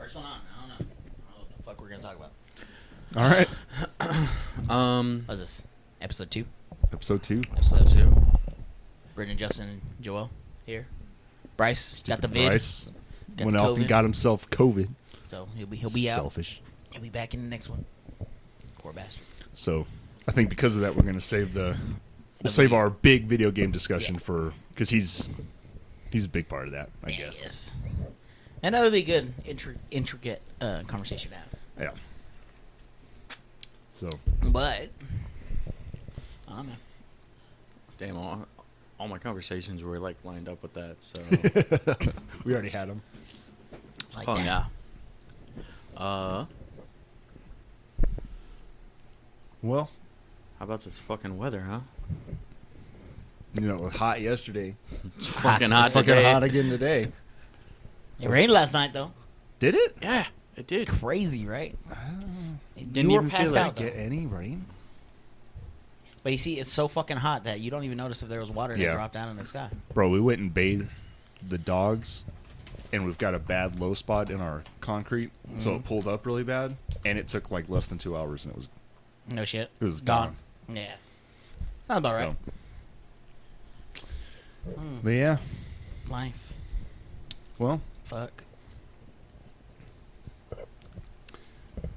First one on. I don't know what the fuck we're gonna talk about. All right. What's this? Episode 2? Episode 2. Episode 2. Brendan, Justin, and Joel here. Bryce got the vid. Bryce Got went the off and COVID. got himself COVID. So he'll be out. Selfish. He'll be back in the next one. Poor bastard. So I think because of that, we're going to save save our big video game discussion for because he's a big part of that, I guess. Yes. And that'll be good, intricate conversation to have. Yeah. So But I don't know. Damn, all my conversations were like lined up with that. So. we already had him. It's like Oh that. yeah. Well, How about this fucking weather, huh? you know, it was hot yesterday. It's fucking Hot. hot Fucking today. hot again today. It rained last night though. Did it? Yeah, it did. Crazy, right? Didn't You were even passed feel out it. though. Get any rain? But you see, it's so fucking hot that you don't even notice if there was water that Yeah. dropped down in the sky. Bro, we went and bathed the dogs, and we've got a bad low spot in our concrete, so it pulled up really bad, and it took like less than 2 hours, and No shit. it was gone. Yeah. Sounds about right. So. But yeah, Life. well, Fuck.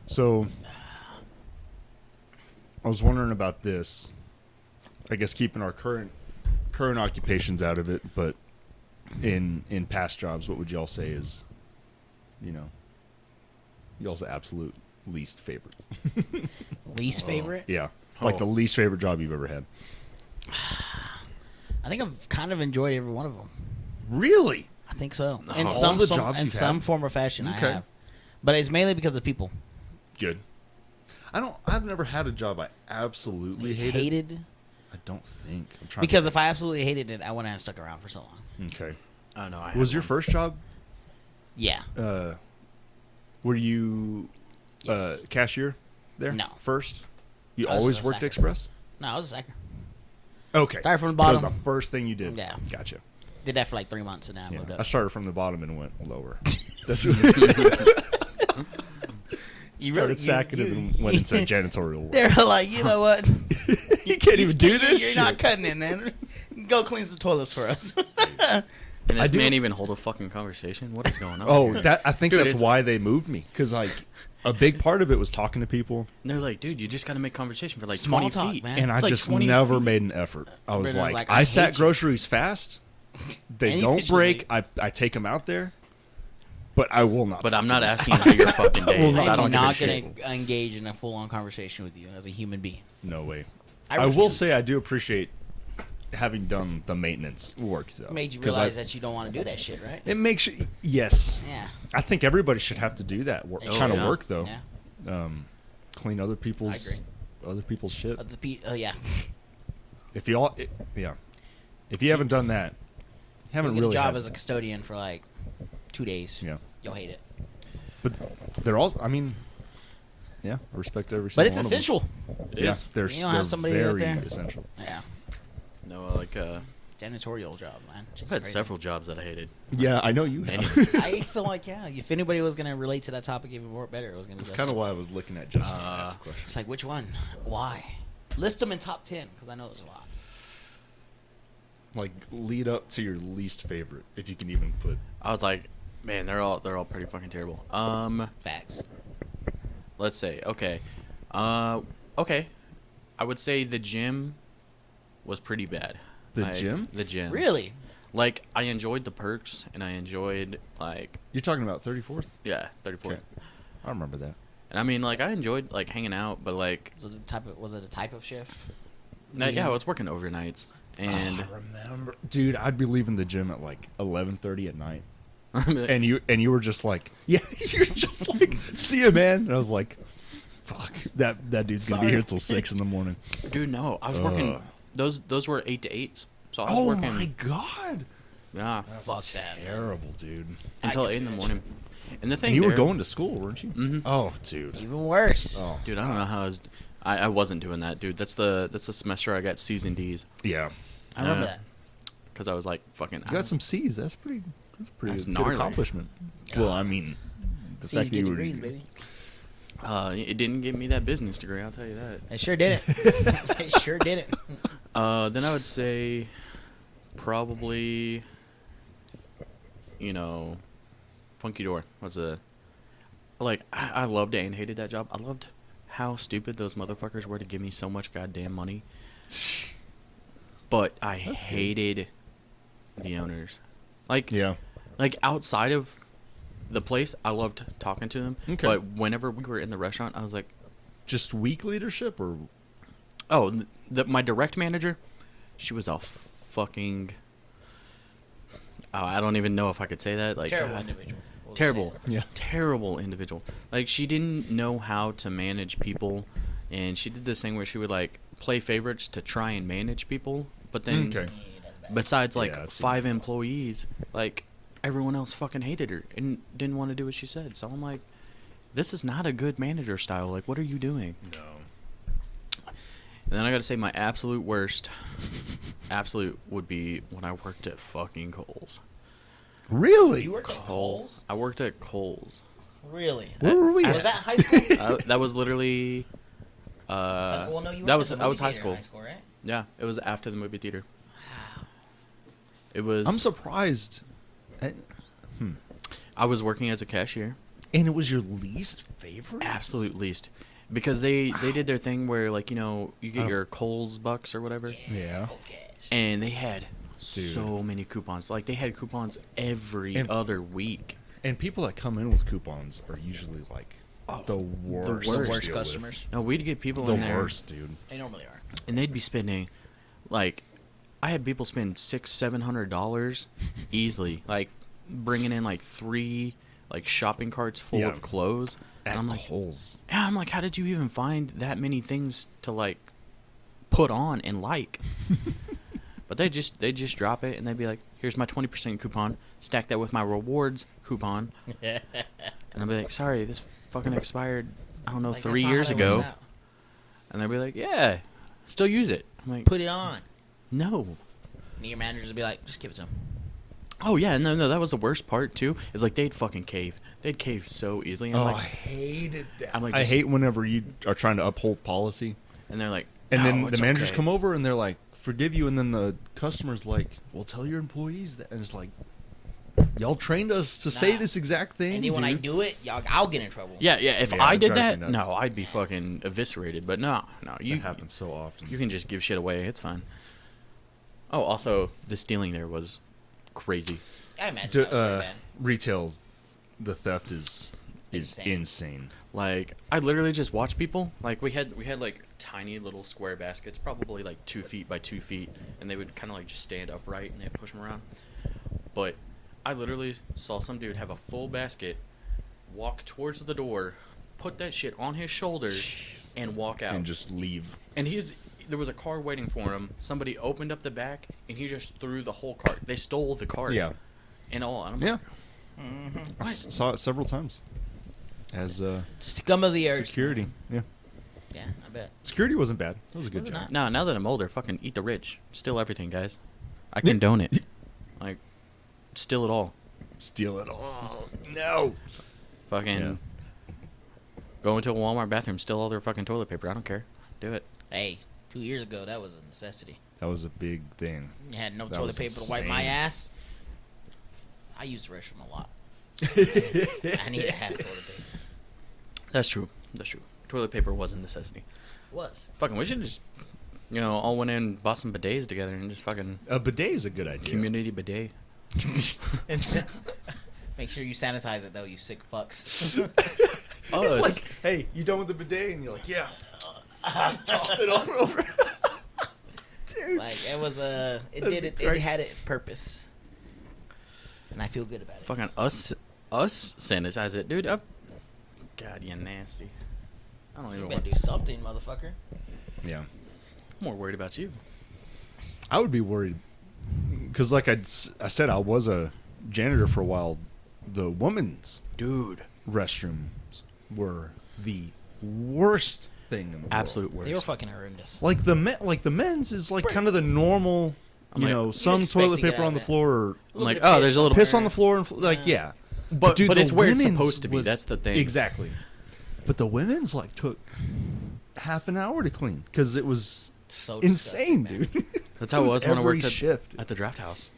so I was wondering about this. I guess keeping our current occupations out of it, but in past jobs, what would y'all say is, y'all's absolute least favorite? Least favorite? Yeah, like the least favorite job you've ever had. I think I've kind of enjoyed every one of them. Really? I think so. Oh. In All some the some- jobs in you've some had? form or fashion, I Okay. have. But it's mainly because of people. Good. I've never had a job I absolutely hated. I don't think. I'm trying Because if I absolutely hated it, I wouldn't have stuck around for so long. Okay. Oh no, I Was had your one. first job, Yeah. were you Yes. cashier there? No. First? You I was always a worked second. Express? No, I was a second. Okay. Started from the That was bottom. the first thing you did? Yeah. Gotcha. Did that for like 3 months and then I Yeah. moved I up. started from the bottom and went lower. That's You started really- sacking you- it and went into janitorial work. They're like, you know what? You can't even do this You're not shit. cutting it, man. Go clean some toilets for us. Can I this do- man even hold a fucking conversation? What is going on? Oh, here? I think Dude, that's it's- why they moved me. Because, like, a big part of it was talking to people. They're like, dude, you just got to make conversation for like Small 20 talk, feet. man. And I It's like just 20 never feet. made an effort. I was Brendan's like, like, I I sack hate you. groceries fast. They And don't efficiently. break. I take them out there. But I will not. But talk I'm to not them. asking how your fucking day will is. not I talk don't I'm give a not shit. going to engage in a full-on conversation with you as a human being. No way. I I will refuse. say I do appreciate having done the maintenance work, though. Made you 'Cause realize that you don't want to do that shit, right? It makes you... Yes. Yeah. I think everybody should have to do that Oh, kind of yeah. work, though. Yeah. Clean other people's... shit. Oh, yeah. If you all... yeah. If you haven't done that, you haven't You get really a job had- as a custodian for like 2 days. Yeah. You'll hate it. But they're all... I mean... Yeah, I respect every But single it's one of them. essential. It Yeah, is. they're, You don't have they're somebody out very there? essential. Yeah. No, like, Janitorial job, man. I've Just had crazy. several jobs that I hated. Yeah, I know you Many. have. I feel like, yeah, if anybody was going to relate to that topic even more better, it was going to be That's us. kind of why I was looking at Justin to ask the question. It's like, which one? Why? List them in top 10, because I know there's a lot. Like, lead up to your least favorite, if you can even put... I was like, man, they're all pretty fucking terrible. Facts. Let's say, okay. Okay. I would say the gym was pretty bad. The Like, gym? The gym. Really? Like, I enjoyed the perks, and I enjoyed, like, You're talking about 34th? yeah, 34th. Okay. I remember that. And I mean, like, I enjoyed, like, hanging out, but, like, Was it a type of shift? yeah, I was working overnights. And I remember. Dude, I'd be leaving the gym at like 11:30 at night. and And you were just like, yeah, you're just like, see you, man. And I was like, fuck, that dude's gonna be Sorry. here till 6 in the morning. dude, no, I was working. Ugh. Those were 8 to 8s. So I was Oh working. my god, Yeah, Fuck that. man. terrible, dude. until I 8 in the can morning. And the thing, And you were there- going to school, weren't you? Mhm. Oh, dude. Even worse. Oh, Dude, I don't know how I wasn't doing that, dude. That's the semester I got C's and D's yeah. I remember that. because I was like fucking. You got some C's. That's pretty That's good gnarly. accomplishment. Well, I mean, The C's fact that get you were- degrees, baby. It didn't give me that business degree, I'll tell you that. It sure didn't. It sure didn't. Then I would say probably, Funky Door was I loved and hated that job. I loved how stupid those motherfuckers were to give me so much goddamn money. But I hated the owners. Yeah. Like outside of the place, I loved talking to them. Okay. But whenever we were in the restaurant, I was like, Just weak leadership, or oh, my direct manager, she was a fucking. Oh, I don't even know if I could say that. Like Terrible God. individual. We'll just Terrible. say yeah. Terrible individual. Like she didn't know how to manage people, and she did this thing where she would like play favorites to try and manage people, but then Okay. that. Yeah, that's bad. besides like Yeah, I've seen 5 employees, like everyone else fucking hated her and didn't want to do what she said. So I'm like, this is not a good manager style. Like, what are you doing? No. And then I gotta say my absolute worst, would be when I worked at fucking Kohl's. Really? You worked at Kohl's? I worked at Kohl's. Really? Where were we? Was that high school? That was literally. Well, no, you that worked was at the I was movie high theater school. in high school, right? Yeah, it was after the movie theater. Wow. It was. I'm surprised. I was working as a cashier. And it was your least favorite? Absolute least, because they did their thing where like you get Oh. your Kohl's bucks or whatever, Yeah. Kohl's cash. and they had so many coupons. Like they had coupons every And- other week. And people that come in with coupons are usually like Oh, the worst. worst. to Worst deal customers. No, we'd get people with. in The there, worst, dude. They normally are. and they'd be spending, like, I had people spend $600-700 easily, like bringing in like 3 like shopping carts full Yeah. of clothes. At And I'm like, Kohl's. yeah, I'm like, how did you even find that many things to like put on and like? But they just drop it and they'd be like, here's my 20% coupon, stack that with my rewards coupon, and I'd be like, sorry, this fucking expired, I don't know, Like, 3 that's not years how that works ago. out. And they'd be like, yeah, still use it. I'm like, Put it on. no. And your managers would be like, just give it to him. Oh yeah, no, that was the worst part too. Is like they'd fucking cave. They'd cave so easily. And Oh, I'm I like, hated that. I'm like, I just- hate whenever you are trying to uphold policy, and they're like, and no, then it's the managers okay. come over and they're like, "Forgive you," and then the customer's like, "Well, tell your employees that," and it's like, y'all trained us to say Nah. this exact thing. And then when I dude. do it, I'll get in trouble. Yeah. If Yeah, I it did drives that, me nuts. no, I'd be fucking eviscerated. But no, you That happens so often. you can just give shit away. It's fine. Oh, also, the stealing there was crazy. I imagine D- that was pretty bad. retail, the theft is Insane. insane. Like I literally just watched people. Like we had like tiny little square baskets, probably like 2 feet by 2 feet, and they would kind of like just stand upright and they'd push them around. But I literally saw some dude have a full basket, walk towards the door, put that shit on his shoulders, Jeez. and walk out. And just leave. And there was a car waiting for him. Somebody opened up the back, and he just threw the whole cart. They stole the cart. Yeah. And all. And I'm Yeah. like, I saw it several times. As Scum of the earth. security. Yeah. Yeah, I bet. Security wasn't bad. That was a good Was it job. not? now that I'm older, fucking eat the rich. Steal everything, guys. I condone it. Like, steal it all. Steal it all. No. Fucking Yeah. go into a Walmart bathroom, steal all their fucking toilet paper. I don't care. Do it. Hey, 2 years ago, that was a necessity. That was a big thing. You had no That toilet was paper to wipe my insane. ass. I use the restroom a lot. I need to have toilet paper. That's true. Toilet paper was a necessity. Was. Fucking, we should just, all went in and bought some bidets together and just fucking A bidet is a good idea. community bidet. Make sure you sanitize it though, you sick fucks. Oh, It's like, hey, you done with the bidet? And you're like, yeah. Toss it all over. Dude. Like it was it Right. had its purpose, and I feel good about it. fucking us sanitize it, dude. God, you nasty. I don't You even better want. do something, motherfucker. Yeah. I'm more worried about you. I would be worried. Because, like I said, I was a janitor for a while. The women's Dude. restrooms were the worst thing in the world. Absolute worst. They were fucking horrendous. Like the men's is like kind of the normal, I'm like, some expect toilet to get paper out on of the it. floor, or I'm like, bit of oh, there's a little piss on the floor, and like Yeah. yeah. But dude, but the it's where it's women's supposed to be. was- That's the thing. Exactly. But the women's like took half an hour to clean because it was So insane, disgusting, man. dude. That's how it was when I every worked shift. at the draft house.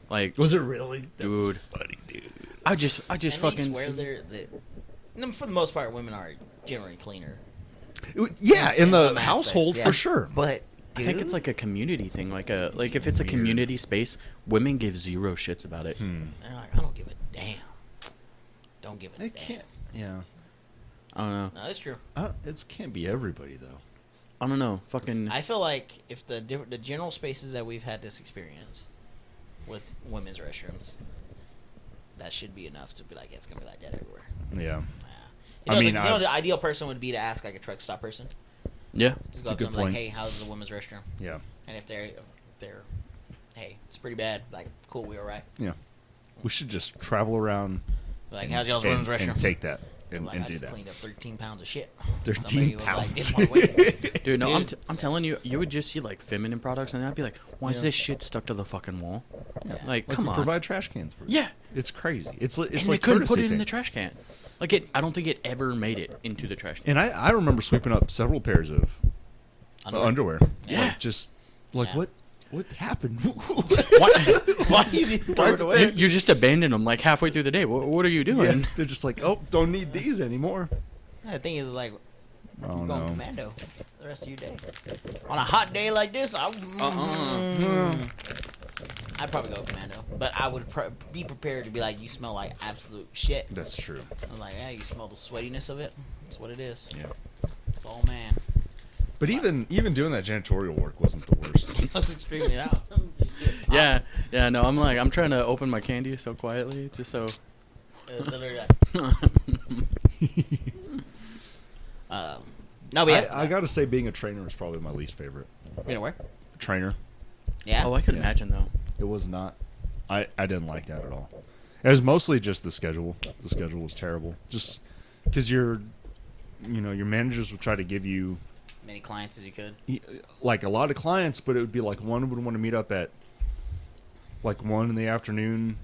Like, Was it really? That's Dude. funny, dude. I just And fucking. they swear no, for the most part, women are generally cleaner. Yeah, in the some household aspects, for yeah. sure. But I think it's like a community thing. Like if it's a community space, women give zero shits about it. they're like, I don't give a damn. Don't give a It damn. can't. Yeah. I don't know. No, that's true. It can't be everybody though. I don't know. Fucking. I feel like if the general spaces that we've had this experience with women's restrooms, that should be enough to be like, it's gonna be like that everywhere. Yeah. You know, I mean, the ideal person would be to ask like a truck stop person. Yeah. Just It's go a up to good them like, point. hey, how's the women's restroom? Yeah. And if they're, hey, it's pretty bad. Like, cool, we all right. Yeah. We should just travel around. Like, how's y'all's and, women's restroom? and take that and, Like, and I do just that. cleaned up 13 pounds of shit. 13 Somebody was like, pounds. didn't want to wait. Dude, no, Dude. I'm telling you, you would just see like feminine products, and I'd be like, why is Yeah. this shit stuck to the fucking wall? Like, Like, come we on. provide trash cans for you. Yeah. It's crazy. It's And like they couldn't put courtesy it in thing. the trash can. Like I don't think it ever made it into the trash can. And I remember sweeping up several pairs of underwear. Yeah. Like, just like Yeah. what happened? Why, Why do you throw it away? you just abandon them like halfway through the day. What are you doing? Yeah, they're just like, oh, don't need these anymore. The thing is, like, Oh you're going no. commando the rest of your day. On a hot day like this, I'd probably go commando. But I would be prepared to be like, you smell like absolute shit. That's true. I'm like, yeah, you smell the sweatiness of it. That's what it is. Yeah. It's all man. But even doing that janitorial work wasn't the worst. That's extremely loud. Yeah, no, I'm trying to open my candy so quietly, just so. It was literally that. No, but yeah. I gotta say, being a trainer is probably my least favorite. You know where? Trainer. Yeah. Oh, I could Yeah. imagine though. It was not. I didn't like that at all. It was mostly just the schedule. The schedule was terrible. Just because your managers would try to give you Many clients as you could. like a lot of clients, but it would be like one would want to meet up at like 1 in the afternoon,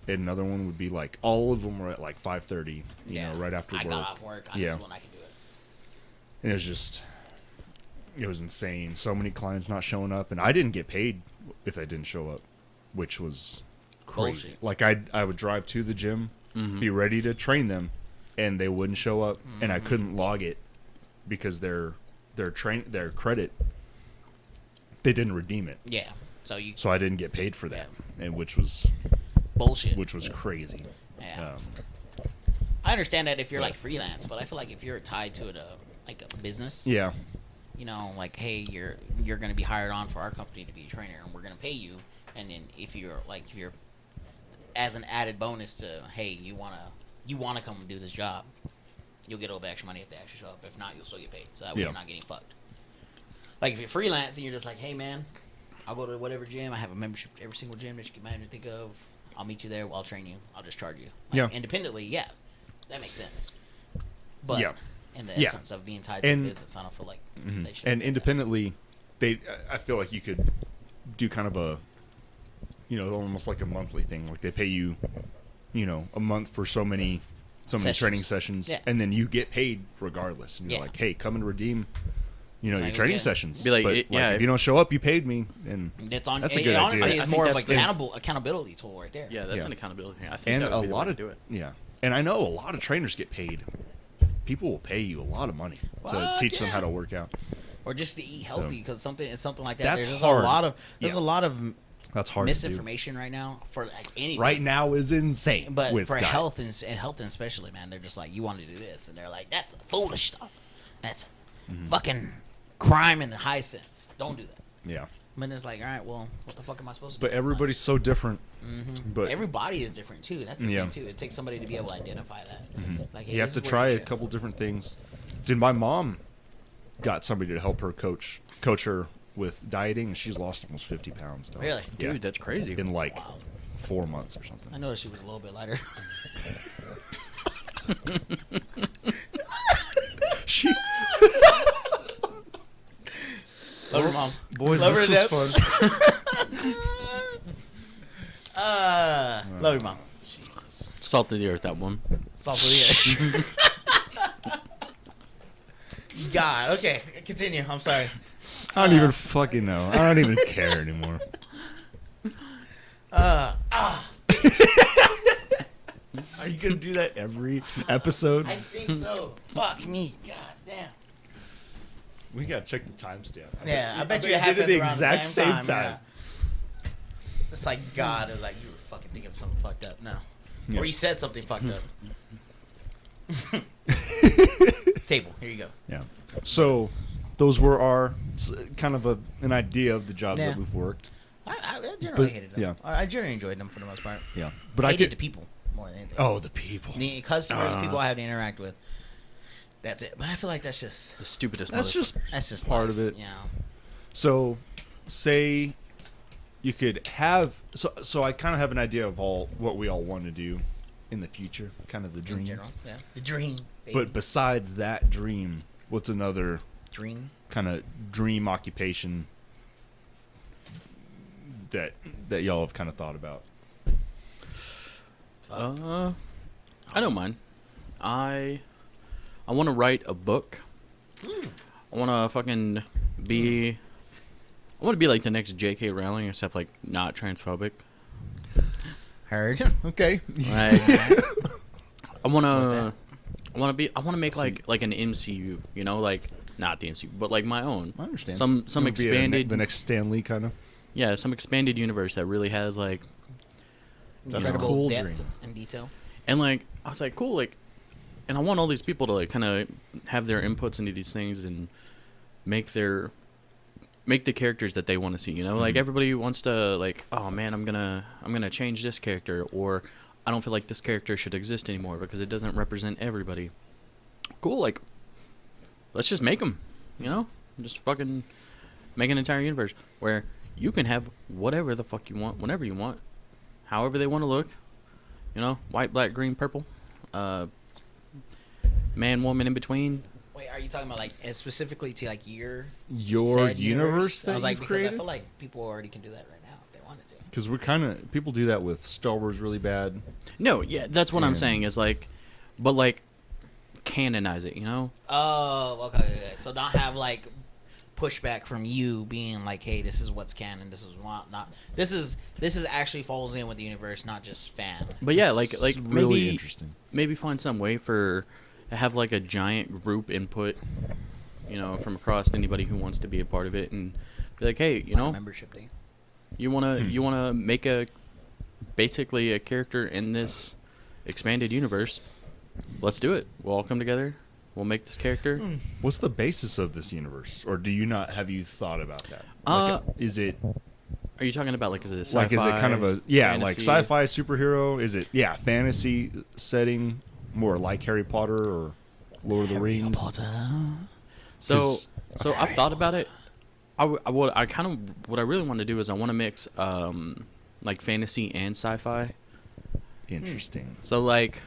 and another one would be like all of them were at like 5:30. You know, right after I work. got off work. I Yeah. just when I could do it. And it was just, it was insane. So many clients not showing up, and I didn't get paid if they didn't show up, which was crazy. Bullshit. Like I would drive to the gym, Mm-hmm. be ready to train them, and they wouldn't show up, and I couldn't log it because their credit, they didn't redeem it, Yeah. So you so I didn't get paid for that, and which was bullshit. crazy. Yeah. Um, I understand that if you're but- like freelance, but I feel like if you're tied to like a business, yeah, you know, like, hey, you're going to be hired on for our company to be a trainer, and we're going to pay you. And then if you're as an added bonus to, hey, you wanna come and do this job, you'll get a little bit extra money if they actually show up. If not, you'll still get paid. So that way Yeah. you're not getting fucked. Like if you're freelance and you're just like, hey man, I'll go to whatever gym. I have a membership to every single gym that you can imagine to think of. I'll meet you there. I'll train you. I'll just charge you. Like, Yeah. Independently, yeah, that makes sense. But Yeah. in the Yeah. essence of being tied to And- a business, I don't feel like Mhm. they should. And independently, I feel like you could do kind of a, almost like a monthly thing. Like they pay you, a month for so many Sessions. training sessions, Yeah. and then you get paid regardless. And you're Yeah. like, hey, come and redeem, your like, training okay. sessions. Be like, but, yeah, if if- you don't show up, you paid me, and It's on. That's a it good honestly, idea. I it's think more of that's- like accountability tool right there. Yeah, that's Yeah. an accountability thing. I think and that would a be the lot way of to do it. yeah. And I know a lot of trainers get paid. People will pay you a lot of money to Fuck teach them yeah. how to work out. Or just to eat So- healthy because something like that. That's There's just hard. a lot of Yeah. a lot of That's hard misinformation right now for like anything. to do. Right now is insane. But with for diets. health and especially, man, they're just like, you want to do this, and they're like, that's foolish stuff. That's Mm-hmm. fucking crime in the high sense. Don't do that. Yeah. But it's like, all right, well, what the fuck am I supposed to But do? everybody's so different. But Everybody is different too. That's the Yeah. thing too. It takes somebody to be able to identify that. Like, hey, you have this to is where try you a should- couple different things. Dude, my mom got somebody to help her coach her with dieting, and she's lost almost 50 pounds. Dog. Really? Yeah. Dude, that's crazy. In like Wow. 4 months or something. I noticed she was a little bit lighter. She Love her mom. boys, Love her this to was death. fun. Love your mom. Salt of the earth, that one. Salt of the earth. God, okay, continue. I'm sorry. I don't even fucking know. I don't even care anymore. Are you gonna do that every episode? I think so. Fuck me. God damn. We gotta check the timestamp. Yeah, I bet you it it happens did around the exact same time. time. Yeah. It's like God. It was like you were fucking thinking of something fucked up. No, Yeah. or you said something fucked up. Table. Here you go. Yeah. So, those were our kind of an idea of the jobs Yeah. that we've worked. I generally But, hated them. yeah. I generally enjoyed them for the most part. Yeah. But But I hated could. the people more than anything. Oh, the people. The customers, people I have to interact with. That's it. But I feel like that's just The stupidest. That's just life, part of it. You know? So, say you could have. So I kind of have an idea of what we all want to do in the future, kind of the In dream. general, yeah. The dream. Baby. But besides that dream, what's another dream. kind of dream occupation that y'all have kind of thought about? I don't mind. I want to write a book. I want to fucking be. I want to be like the next J.K. Rowling, except like not transphobic. Heard. Okay. Like, I want to. I want to make like an MCU. You know, like not the MCU, but like my own. I understand. Some It would be expanded. the next Stan Lee kind of. Yeah, some expanded universe that really has like. That's a Incredible cool depth dream. and detail. And like I was like, cool, like, and I want all these people to like kind of have their inputs into these things and make the characters that they want to see. You know, like everybody wants to like, oh man, I'm gonna change this character, or I don't feel like this character should exist anymore because it doesn't represent everybody. Cool, like, let's just make them. You know, just fucking make an entire universe where you can have whatever the fuck you want, whenever you want, however they want to look. You know, white, black, green, purple, man, woman, in between. Wait, are you talking about like specifically to like your Your said universe I that was like, you've because created? I feel like people already can do that right now if they wanted to. Because we're kind of people do that with Star Wars really bad. No, yeah, that's what I'm And- saying is like, but like, canonize it, you know? Oh, okay. So not have like pushback from you being like, hey, this is what's canon. This is not. This is actually falls in with the universe, not just fan. But yeah, like It's really maybe interesting. maybe find some way for have like a giant group input, you know, from across anybody who wants to be a part of it, and be like, hey, you Like a know, membership thing. you wanna make basically a character in this expanded universe. Let's do it. We'll all come together. We'll make this character. What's the basis of this universe, or do you not have you thought about that? Is it Are you talking about like is it a sci-fi? like is it kind of a like fantasy? sci-fi superhero? Is it fantasy setting, more like Harry Potter or Lord of the Rings? So 'Cause- I've thought about it. What I really want to do is I want to mix like fantasy and sci-fi. Interesting. So like,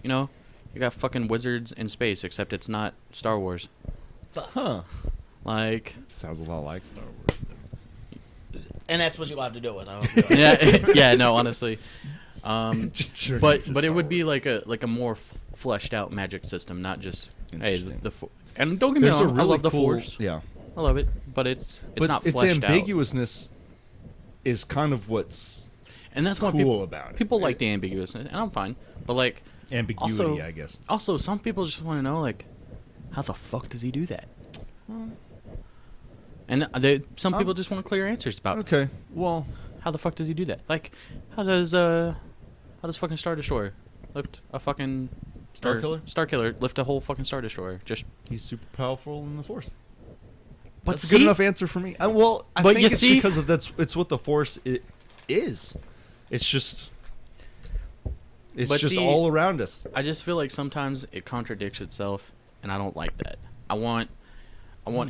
you know, you got fucking wizards in space, except it's not Star Wars. Huh. Like, Sounds a lot like Star Wars. And that's what you'll have to deal with. yeah, no, honestly. Just turn But into it Star would be Wars. like a more fleshed out magic system, not just hey Interesting. and don't get me There's a wrong, really I love the cool, Force. Yeah. I love it, but it's not its fleshed out. ambiguousness is kind of what's And that's why cool people about it. people like the ambiguousness, and I'm fine. But like, ambiguity, also- I guess. also some people just want to know like, how the fuck does he do that? And some people just want clear answers about Okay. Well, how the fuck does he do that? Like, how does fucking Star Destroyer lift a fucking Starkiller lift a whole fucking Star Destroyer? Just he's super powerful in the Force. but That's a see, good enough answer for me. I But think you it's see- because of it's what the Force is. It's just But see- all around us. I just feel like sometimes it contradicts itself, and I don't like that. I want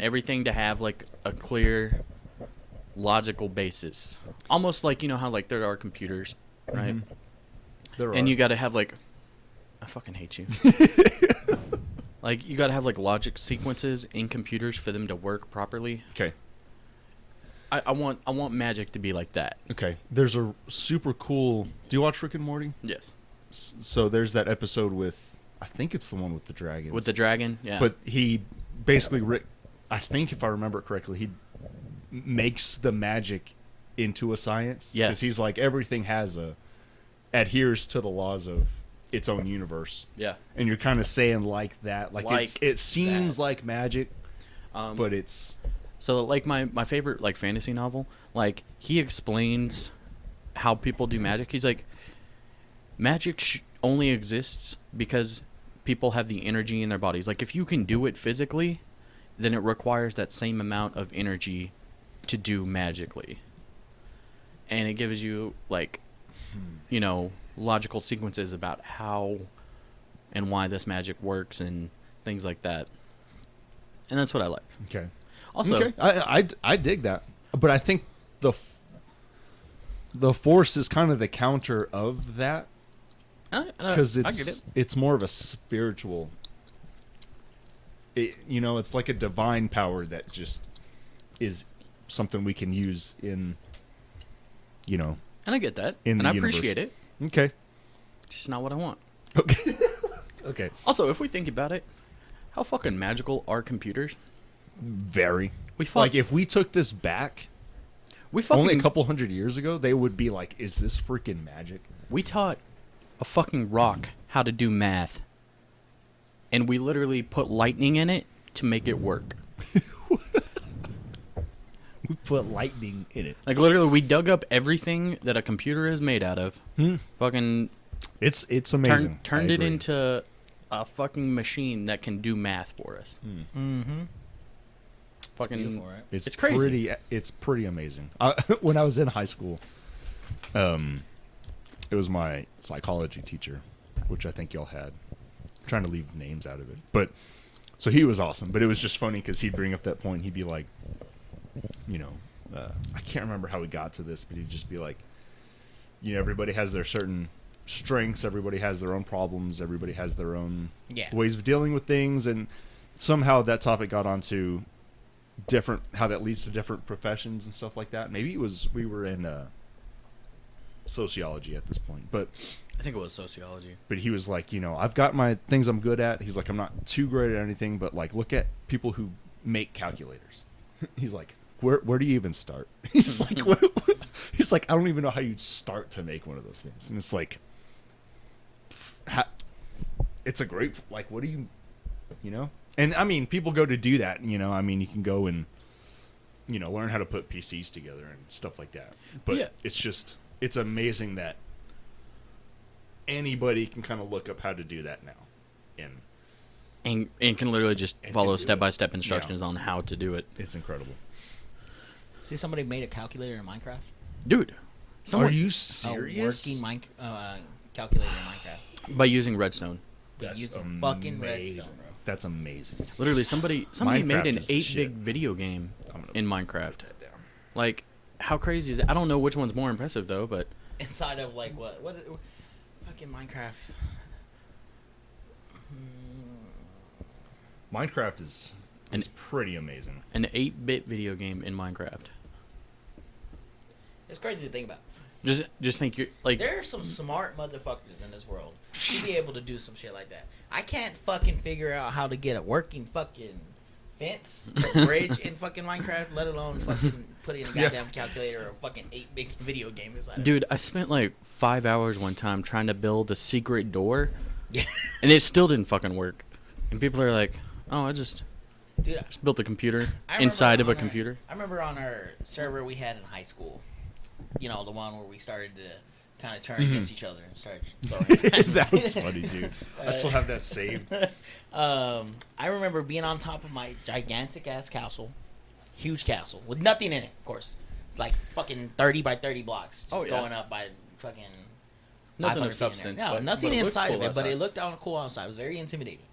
everything to have like a clear, logical basis, almost like you know how like there are computers, right? Mhm. There And are. you got to have like, I fucking hate you. Like you got to have like logic sequences in computers for them to work properly. Okay. I want magic to be like that. Okay. There's a super cool. Do you watch Rick and Morty? Yes. So there's that episode with, I think it's the one with the dragons. With the dragon, yeah. But he basically, I think if I remember it correctly, he makes the magic into a science. Yeah. Because he's like, everything adheres to the laws of its own universe. yeah. And you're kind of saying like that. It seems that. like magic, but it's... So like my favorite like fantasy novel, like he explains how people do magic. He's like, magic only exists because people have the energy in their bodies. Like if you can do it physically, then it requires that same amount of energy to do magically. And it gives you like, you know, logical sequences about how and why this magic works and things like that. And that's what I like. Okay. Also, okay. I dig that, but I think the Force is kind of the counter of that, because I get it. it's more of a spiritual. It's like a divine power that just is something we can use in. And I get that, in and the I universe. appreciate it. Okay. It's just not what I want. Okay. Okay. Also, if we think about it, how fucking magical are computers? Very. We Like if we took this back we fucking only a couple hundred years ago, they would be like, "Is this freaking magic?" we taught a fucking rock how to do math, and we literally put lightning in it to make it work. We put lightning in it. Like literally, we dug up everything that a computer is made out of. Fucking It's amazing. turned I it agree. into a fucking machine that can do math for us. Mm-hmm. Fucking Beautiful, right? It's crazy. It's pretty amazing. When I was in high school, it was my psychology teacher, which I think y'all had. I'm trying to leave names out of it, but so he was awesome. But it was just funny because he'd bring up that point. He'd be like, I can't remember how we got to this, but he'd just be like, everybody has their certain strengths. Everybody has their own problems. Everybody has their own ways of dealing with things, and somehow that topic got onto how that leads to different professions and stuff like that. Maybe we were in sociology at this point, but I think it was sociology. But he was like, I've got my things I'm good at. He's like, I'm not too great at anything, but like, look at people who make calculators. He's like, where do you even start? He's like, he's like, I don't even know how you'd start to make one of those things. And it's like, it's a great, like, what do you. And I mean, people go to do that, I mean, you can go and, learn how to put PCs together and stuff like that. But Yeah. it's amazing that anybody can kind of look up how to do that now. And can literally just follow do it. step-by-step instructions on how to do it. It's incredible. See, somebody made a calculator in Minecraft. Dude, Are you A serious? working calculator in Minecraft. by using redstone. That's Using fucking amazing. redstone, bro. That's amazing. Literally, somebody Minecraft made an is the 8-bit shit. video game I'm gonna in Minecraft. Write that down. Like, how crazy is it? I don't know which one's more impressive, though, but Inside of like what fucking Minecraft. Minecraft is pretty amazing. an 8-bit video game in Minecraft. It's crazy to think about. Just think you're, like... There are some smart motherfuckers in this world to be able to do some shit like that. I can't fucking figure out how to get a working fucking fence, or bridge in fucking Minecraft, let alone fucking putting a goddamn calculator or a fucking 8-bit video game inside of it. Dude, I spent like 5 hours one time trying to build a secret door, Yeah. and it still didn't fucking work. And people are like, "Oh, I just Dude, built a computer I remember inside of a on our- computer." I remember on our server we had in high school, the one where we started to kind of turn against each other and start throwing. That was funny, dude. I still have that saved. I remember being on top of my gigantic ass castle, huge castle with nothing in it. Of course, it's like fucking 30 by 30 blocks, just Oh, yeah. going up by fucking. Nothing 500 of feet in there. substance. No, but, nothing but it looks inside cool of it, but outside. it looked cool outside. It was very intimidating.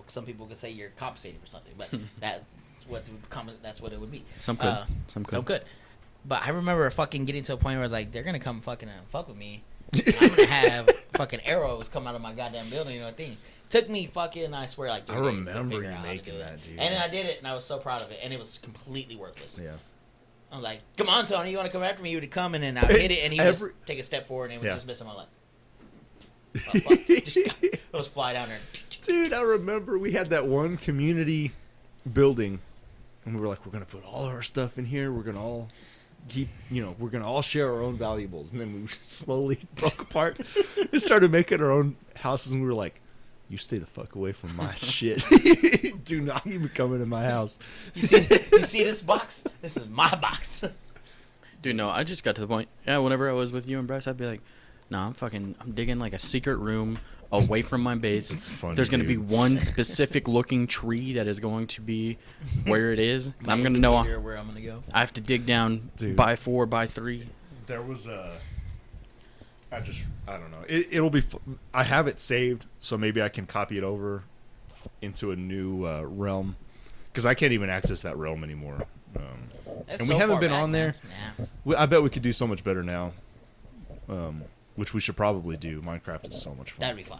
Some people could say you're compensating for something, but that's what it would be. Some could. Some could. Some could. But I remember fucking getting to a point where I was like, they're gonna come fucking fuck with me. I'm gonna have fucking arrows come out of my goddamn building or thing. Took me fucking, I swear, like 3 I days to remember figure you out how to making do it. that, dude. And then I did it, and I was so proud of it, and it was completely worthless. Yeah. I was like, come on, Tony, you want to come after me? He would come, and then I would hit it, and he would just take a step forward, and it would Yeah. just miss him. I'm like, Oh, fuck. Let's fly down there. Dude, I remember we had that one community building, and we were like, we're gonna put all of our stuff in here. We're gonna all keep, we're gonna all share our own valuables. And then we slowly broke apart and started making our own houses. And we were like, you stay the fuck away from my shit. Do not even come into my house. You see this box? This is my box. Dude, no, I just got to the point. Yeah, whenever I was with you and Bryce, I'd be like, I'm digging like a secret room away from my base. It's funny, There's going to be dude. one specific looking tree that is going to be where it is. And I'm going to know where I'm going to go. I have to dig down Dude. by 4 by 3. There was I don't know. It'll be. I have it saved, so maybe I can copy it over into a new realm, because I can't even access that realm anymore. And we haven't been on there. Nah. I bet we could do so much better now, which we should probably do. Minecraft is so much fun. That'd be fun.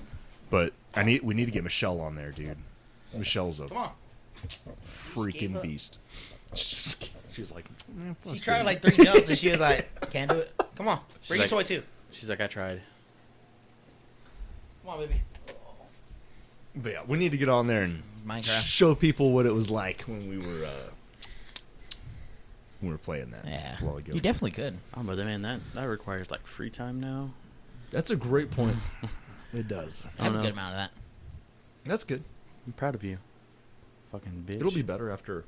But we need to get Michelle on there, dude. Michelle's a Come on. freaking beast. She was like, fuck She tried this. like 3 jumps and she was like, can't do it. Come on. Bring your toy too. She's like, I tried. Come on, baby. But yeah, we need to get on there and Minecraft. show people what it was like when we were playing that Yeah. a while ago. You definitely could. Oh, but man, that requires like free time now. That's a great point. It does. I have a know. good amount of that. That's good. I'm proud of you. Fucking bitch. It'll be better after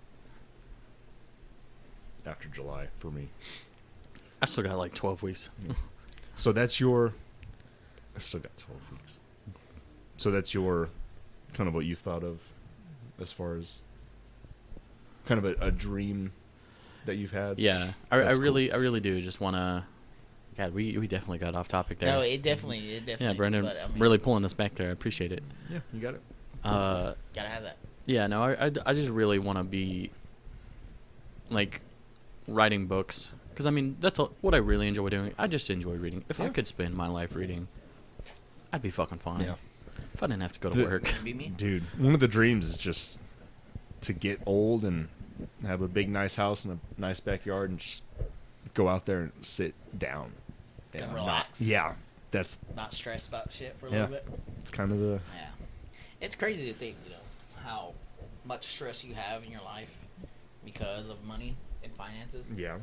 July for me. I still got like 12 weeks. So that's your. I still got 12 weeks. So that's your kind of what you thought of as far as kind of a dream that you've had. Yeah, I That's really do just want to. God, we definitely got off topic there. No, it definitely. Yeah, Brendan, but, I mean, really pulling us back there. I appreciate it. Yeah, you got it. Gotta have that. Yeah, no, I just really want to be like writing books, because I mean that's what I really enjoy doing. I just enjoy reading. If I Yeah. could spend my life reading, I'd be fucking fine. Yeah. If I didn't have to go to The- work. Couldn't be me. Dude, one of the dreams is just to get old and have a big, nice house and a nice backyard and just go out there and sit down. And not- relax. yeah, that's Not stress about shit for a Yeah. little bit. it's kind of the. Yeah. It's crazy to think, how much stress you have in your life because of money and finances. Yeah.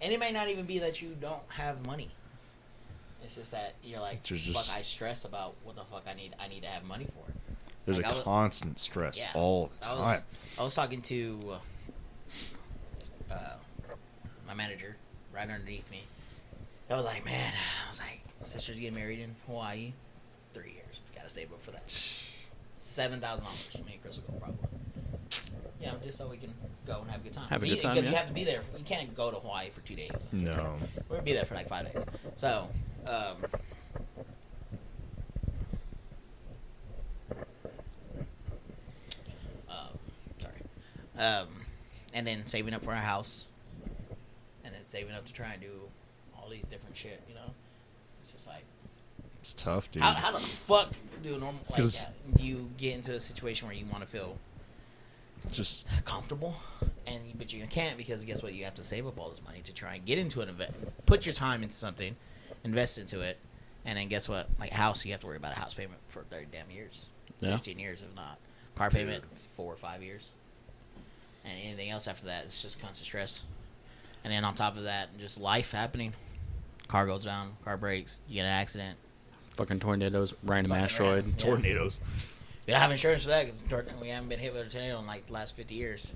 And it may not even be that you don't have money. It's just that you're like, It's just- fuck, I stress about what the fuck I need to have money for. There's Like, a constant stress Yeah. all the time. I was talking to my manager right underneath me. I was like, man, my sister's getting married in Hawaii. 3 years. Gotta save up for that. $7,000. Me and Chris will go probably. Yeah, just so we can go and have a good time. Have a good time, Because you yeah. have to be there. You can't go to Hawaii for 2 days. No. We're gonna be there for like 5 days. So, sorry. And then saving up for a house, and then saving up to try and do all these different shit. It's just like, It's tough, dude. how the fuck do normal? Like, 'Cause- do you get into a situation where you want to feel Just comfortable, but you can't, because guess what? You have to save up all this money to try and get into an event, put your time into something, invest into it, and then guess what? Like a house, you have to worry about a house payment for 30 damn years, Yeah. 15 years if not. Car payment 4 or 5 years, and anything else after that, it's just constant stress. And then on top of that, just life happening. Car goes down, car breaks, you get an accident. Fucking tornadoes, random Fucking asteroid. random. Yeah. tornadoes. We don't have insurance for that because we haven't been hit with a tornado in like the last 50 years.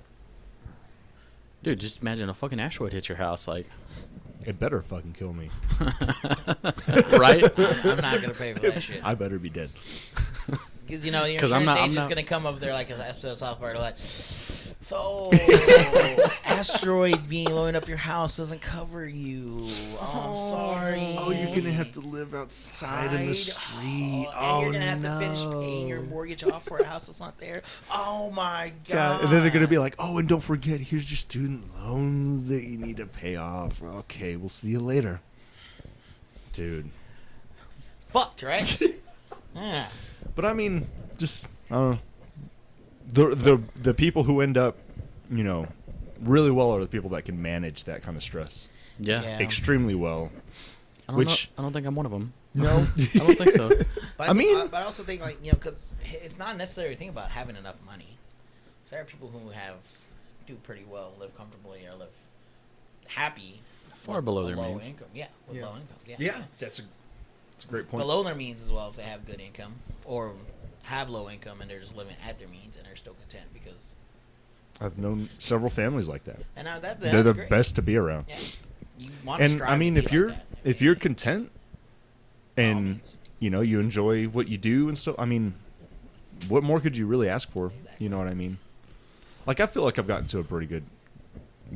Dude, just imagine a fucking asteroid hits your house, like, It better fucking kill me. right? I'm not gonna pay for that shit. I better be dead. Because your 'Cause insurance I'm not- agent's I'm not- gonna come up there like an episode of South Park, like, so asteroid being blowing up your house doesn't cover you. Oh, I'm sorry. Oh, you're gonna have to live outside in the street. And you're gonna have to finish paying your mortgage off for a house that's not there. Oh my god. And then they're gonna be like, "Oh, and don't forget, here's your student loans that you need to pay off." Okay, we'll see you later, dude. fucked, right? Yeah. But I mean, just I don't know. The people who end up, really well are the people that can manage that kind of stress Yeah. Yeah. extremely well. I don't Which- know, I don't think I'm one of them. No, I don't think so. But but I also think like because it's not necessarily a thing about having enough money. So there are people who do pretty well, live comfortably, or live happy. Far below their low means. income, low income, Yeah, that's a great point. Below their means as well if they have good income or have low income and they're just living at their means and they're still content because. I've known several families like that. And they're the great. best to be around. Yeah. You want to And strive I mean, to be if you're like that. if you're content, By all and means. you enjoy what you do and stuff. I mean, what more could you really ask for? Exactly. You know what I mean? Like I feel like I've gotten to a pretty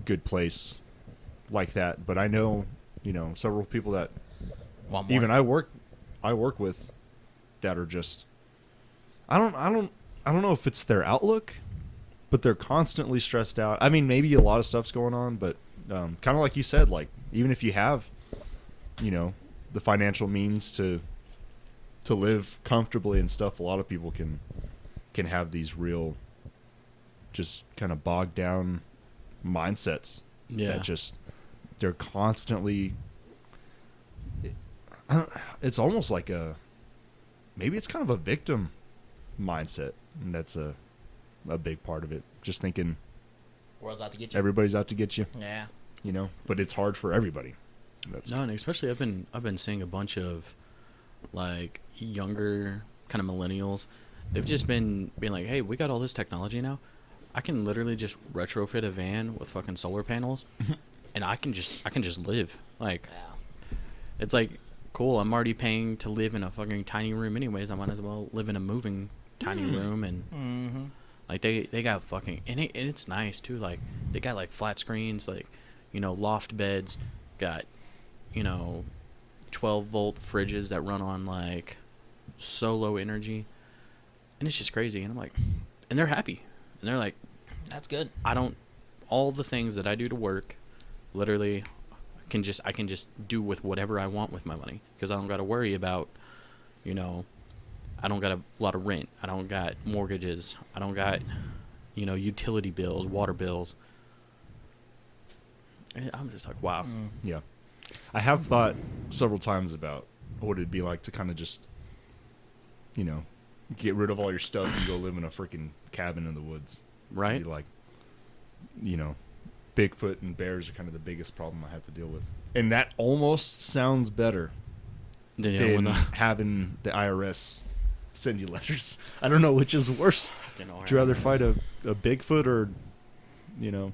good place like that. But I know several people that Want more. even I work with that are just I don't know if it's their outlook, but they're constantly stressed out. I mean, maybe a lot of stuff's going on, but kind of like you said, like even if you have the financial means to live comfortably and stuff, a lot of people can have these real just kind of bogged down mindsets that just they're constantly it's almost like maybe it's kind of a victim mindset, and that's a big part of it, just thinking World's out to get you. everybody's out to get you, Yeah. but it's hard for everybody. No, and especially I've been seeing a bunch of like younger kind of millennials. They've just been being like, "Hey, we got all this technology now. I can literally just retrofit a van with fucking solar panels, and I can just live." Like, Yeah. it's like cool. I'm already paying to live in a fucking tiny room anyways. I might as well live in a moving tiny room and. Mm-hmm. Like they got fucking and it's nice too. Like they got like flat screens, like loft beds, got 12-volt fridges that run on like solar energy, and it's just crazy. And I'm like, and they're happy, and they're like, That's good. all the things that I do to work, literally, I can just do with whatever I want with my money because I don't got to worry about, I don't got a lot of rent. I don't got mortgages. I don't got, utility bills, water bills. And I'm just like, wow. Yeah. I have thought several times about what it'd be like to kind of just, get rid of all your stuff and go live in a freaking cabin in the woods. Right? Be like, Bigfoot and bears are kind of the biggest problem I have to deal with. And that almost sounds better than having the IRS send you letters. I don't know which is worse. Would you rather fight a Bigfoot or, your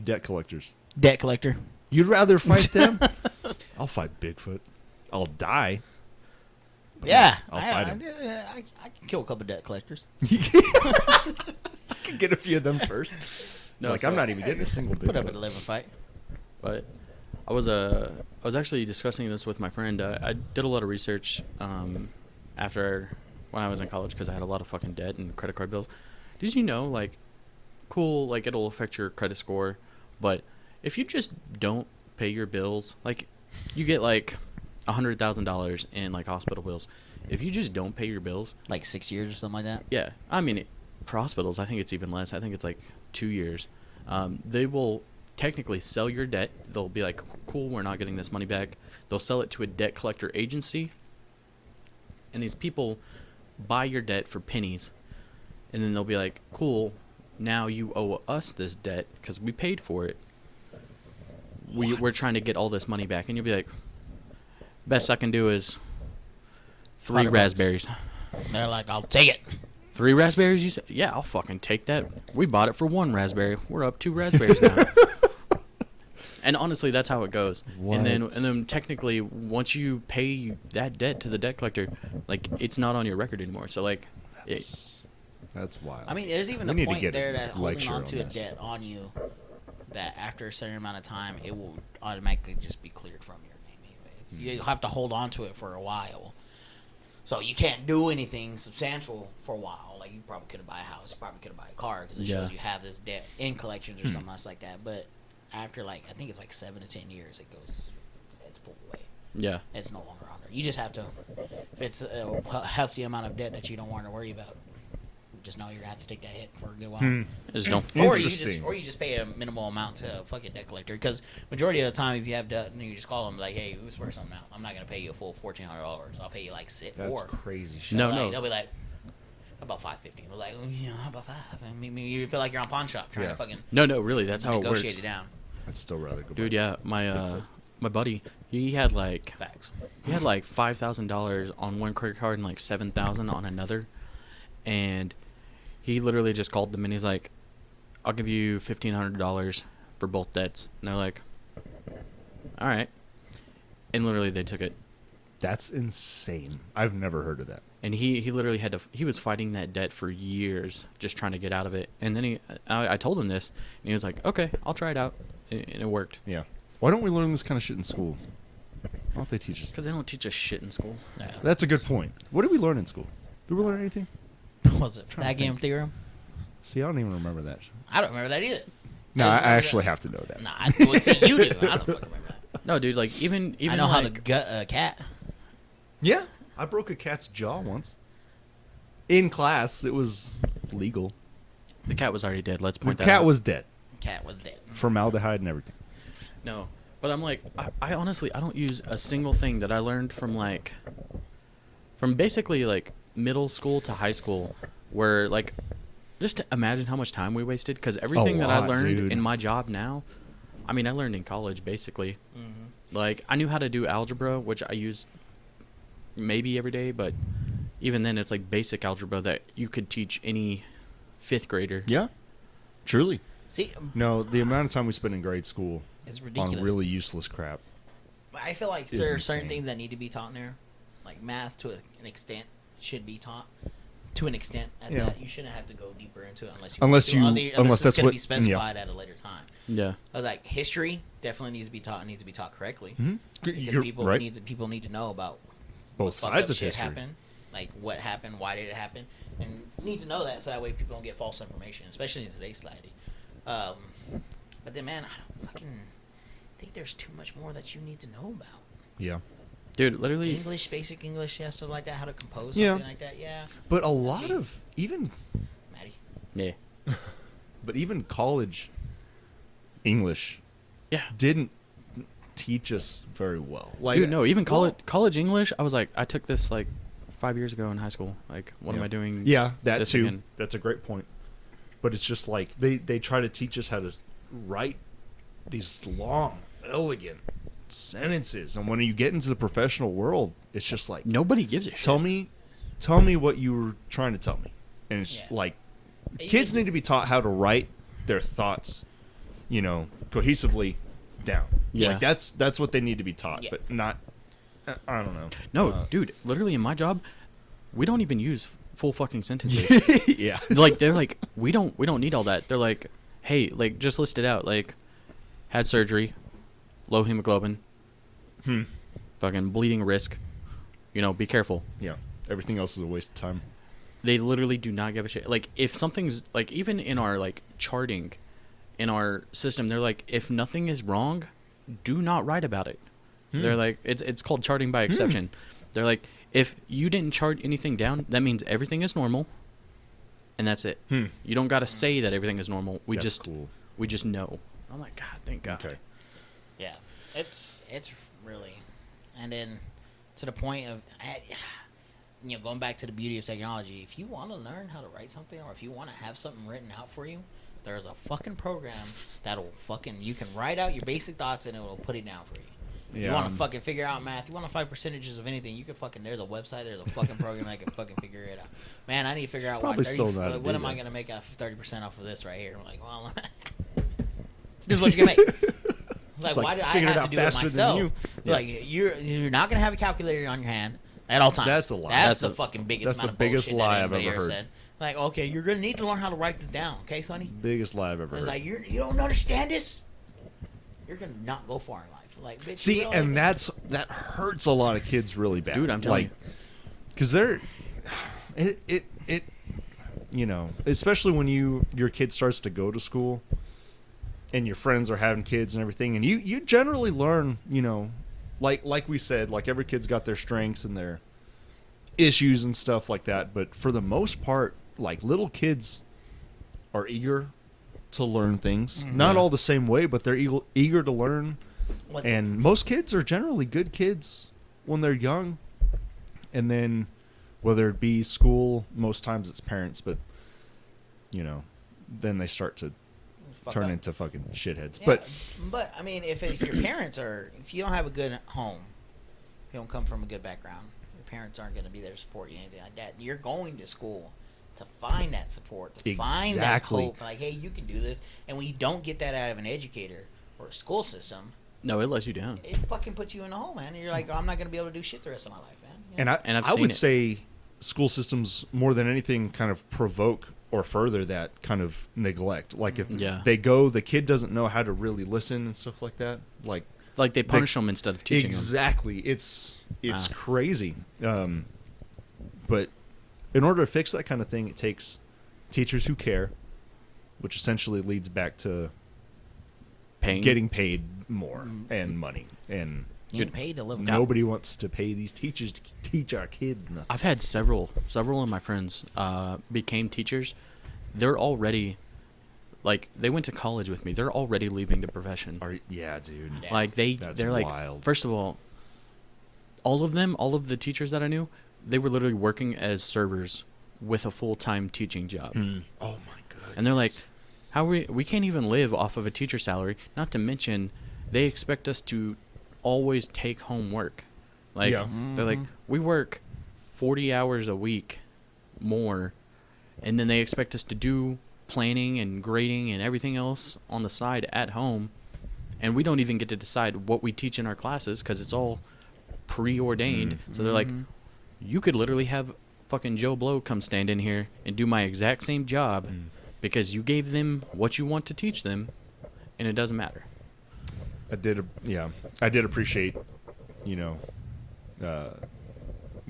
debt collectors? Debt collector. You'd rather fight them? I'll fight Bigfoot. I'll die. Yeah. I'll fight him. I can kill a couple debt collectors. You can get a few of them first. No, like, so- I'm not even getting a single Put up a Bigfoot. living fight. But I was actually discussing this with my friend. I did a lot of research after when I was in college because I had a lot of fucking debt and credit card bills. Did you know, like, cool, like it'll affect your credit score, but if you just don't pay your bills, like you get like $100,000 in like hospital bills. If you just don't pay your bills, Like 6 years or something like that. yeah, I mean, for hospitals, I think it's even less. I think it's like 2 years. They will technically sell your debt. They'll be like, cool, we're not getting this money back. They'll sell it to a debt collector agency. And these people buy your debt for pennies. And then they'll be like, cool, now you owe us this debt because we paid for it. We're trying to get all this money back. And you'll be like, best I can do is 3 $100. raspberries. They're like, I'll take it. 3 raspberries, you said? Yeah, I'll fucking take that. We bought it for 1 raspberry. We're up 2 raspberries now. And honestly, that's how it goes. And then technically, once you pay that debt to the debt collector, like it's not on your record anymore. So like, That's wild. I mean, there's even We a need to point get a there that holding lecture on to a on this. debt on you that after a certain amount of time, it will automatically just be cleared from your name anyways. You have to hold on to it for a while. So you can't do anything substantial for a while. Like you probably couldn't buy a house, you probably couldn't buy a car because it shows you have this debt in collections or something else like that. But after I think it's like 7 to 10 years, it's pulled away. yeah, It's no longer on there. You just have to, if it's a hefty amount of debt that you don't want to worry about, just know you're gonna have to take that hit for a good while. Just don't. Or Interesting. you just pay a minimal amount to fucking debt collector, because majority of the time if you have debt, you just call them like, hey, who's worth something out? I'm not gonna pay you a full $1,400. I'll pay you like That's $4. crazy shit. No, Like, no. They'll be like, how about $550? We're like, how about $5? I mean, you feel like you're on pawn shop trying to fucking No, really, that's how it works. negotiate it down. I'd still rather go. Dude, back. yeah, my buddy, he had like Facts. $5,000 on one credit card and like $7,000 on another, and he literally just called them and he's like, "I'll give you $1,500 for both debts," and they're like, "All right," and literally they took it. That's insane. I've never heard of that. And he literally he was fighting that debt for years, just trying to get out of it. And then I told him this, and he was like, "Okay, I'll try it out," and it worked. Yeah. Why don't we learn this kind of shit in school? Why don't they teach us? Because they this? don't teach us shit in school. Yeah. That's a good point. What did we learn in school? Did we learn anything? What was it? Trying to That game think. theorem? See, I don't even remember that. I don't remember that either. No, I Doesn't remember actually that. have to know that. Nah, well, see, you do. I don't fucking remember that. No, dude, like even I know how to like, gut a cat. Yeah, I broke a cat's jaw once. In class, it was legal. the cat was already dead. Let's The point that cat out. was dead. Cat was dead. Formaldehyde and everything. No, but I'm like, I honestly, I don't use a single thing that I learned from basically like middle school to high school, where like, just to imagine how much time we wasted, because everything that I lot, learned dude. in my job now, I mean, I learned in college basically. Like, I knew how to do algebra, which I use maybe every day, but even then, it's like basic algebra that you could teach any fifth grader. Yeah, truly. See, No, the amount of time we spent in grade school it's ridiculous. on really useless crap. I feel like is there are certain insane. things that need to be taught in there. Like math, to an extent, should be taught. To an extent, at Yeah. that you shouldn't have to go deeper into it unless Unless want you- to. unless it's that's going to what- be specified at a later time. Yeah. I was like, history definitely needs to be taught. It needs to be taught correctly Mhm. because You're people right. need to know about Both what fucked sides up of shit history. happened, like what happened, why did it happen, and you need to know that so that way people don't get false information, especially in today's society. But then, man, I don't fucking think there's too much more that you need to know about. Yeah. Dude, literally, English, basic English, yeah, stuff like that, how to compose Yeah. something like that, yeah. But a lot of even Maddie. yeah. but even college English Yeah. didn't teach us very well. Like Dude, no, even well, college English, I was like, I took this like 5 years ago in high school. Like, what am I doing? Yeah, that this too. again? That's a great point. But it's just like they try to teach us how to write these long, elegant sentences, and when you get into the professional world, it's just like, Nobody gives a shit. tell me what you were trying to tell me. And it's Yeah. like, You kids can- need to be taught how to write their thoughts, cohesively down. Yeah. Like that's what they need to be taught, Yeah. but not. I don't know. No, dude, literally in my job, we don't even use full fucking sentences. Yeah. Like, they're like, we don't need all that. They're like, hey, like, just list it out. Like, had surgery, low hemoglobin, fucking bleeding risk. Be careful. Yeah. Everything else is a waste of time. They literally do not give a shit. Like, if something's like, even in our like charting, in our system, they're like, if nothing is wrong, do not write about it. They're like, it's called charting by exception. They're like, if you didn't chart anything down, that means everything is normal, and that's it. You don't got to say that everything is normal. We That's just cool. we just know. I'm like, God, thank God. Okay. Yeah, it's really, and then to the point of, going back to the beauty of technology. If you want to learn how to write something, or if you want to have something written out for you, there's a fucking program that'll you can write out your basic thoughts and it will put it down for you. Yeah. You want to fucking figure out math, you want to find percentages of anything, you can fucking, there's a website, there's a fucking program that can fucking figure it out. Man, I need to figure out Probably still know how to what do am I that. going to make out of 30% off of this right here. I'm like, well, this is what you can make. It's like, why did I figuring it have to out do it faster than myself? you. Yeah. Like, you're not going to have a calculator on your hand at all times. That's a lie. That's That's the fucking biggest that's amount the of biggest bullshit lie that I've anybody ever heard. said. Like, okay, you're going to need to learn how to write this down, okay, Sonny? Biggest lie I've ever It's heard. like, you don't understand this? You're going to not go far in life. Like, bitch, you See, realize and that? that hurts a lot of kids really bad. Dude, I'm telling you. because they're especially when your kid starts to go to school, and your friends are having kids and everything, and you generally learn, like we said, like every kid's got their strengths and their issues and stuff like that. But for the most part, like little kids are eager to learn things. Mm-hmm. Not all the same way, but they're eager to learn. And most kids are generally good kids when they're young. And then whether it be school, most times it's parents, but you know, then they start to turn into fucking shitheads. Yeah, but I mean, if your parents are, if you don't have a good home, you don't come from a good background, your parents aren't going to be there to support you, anything like that. You're going to school to find that support, to find that hope. Like, hey, you can do this. And when you don't get that out of an educator or a school system, no, it lets you down. It fucking puts you in a hole, man. And you're like, oh, I'm not going to be able to do shit the rest of my life, man. You know? And I would say school systems, more than anything, kind of provoke or further that kind of neglect. Like if the kid doesn't know how to really listen and stuff like that. Like they punish them instead of teaching them. Exactly. It's crazy. But in order to fix that kind of thing, it takes teachers who care, which essentially leads back to getting paid more and money. And getting paid to live. Nobody wants to pay these teachers to teach our kids nothing. I've had several of my friends became teachers. They're already, like, they went to college with me. They're already leaving the profession. Yeah, dude. Yeah. Like they're like, wild. First of all of the teachers that I knew, they were literally working as servers with a full-time teaching job. Oh my goodness. And they're like, how we can't even live off of a teacher salary. Not to mention, they expect us to always take home work. Like they're like, we work 40 hours a week more, and then they expect us to do planning and grading and everything else on the side at home, and we don't even get to decide what we teach in our classes because it's all preordained. So they're like, you could literally have fucking Joe Blow come stand in here and do my exact same job because you gave them what you want to teach them, and it doesn't matter. I did appreciate, we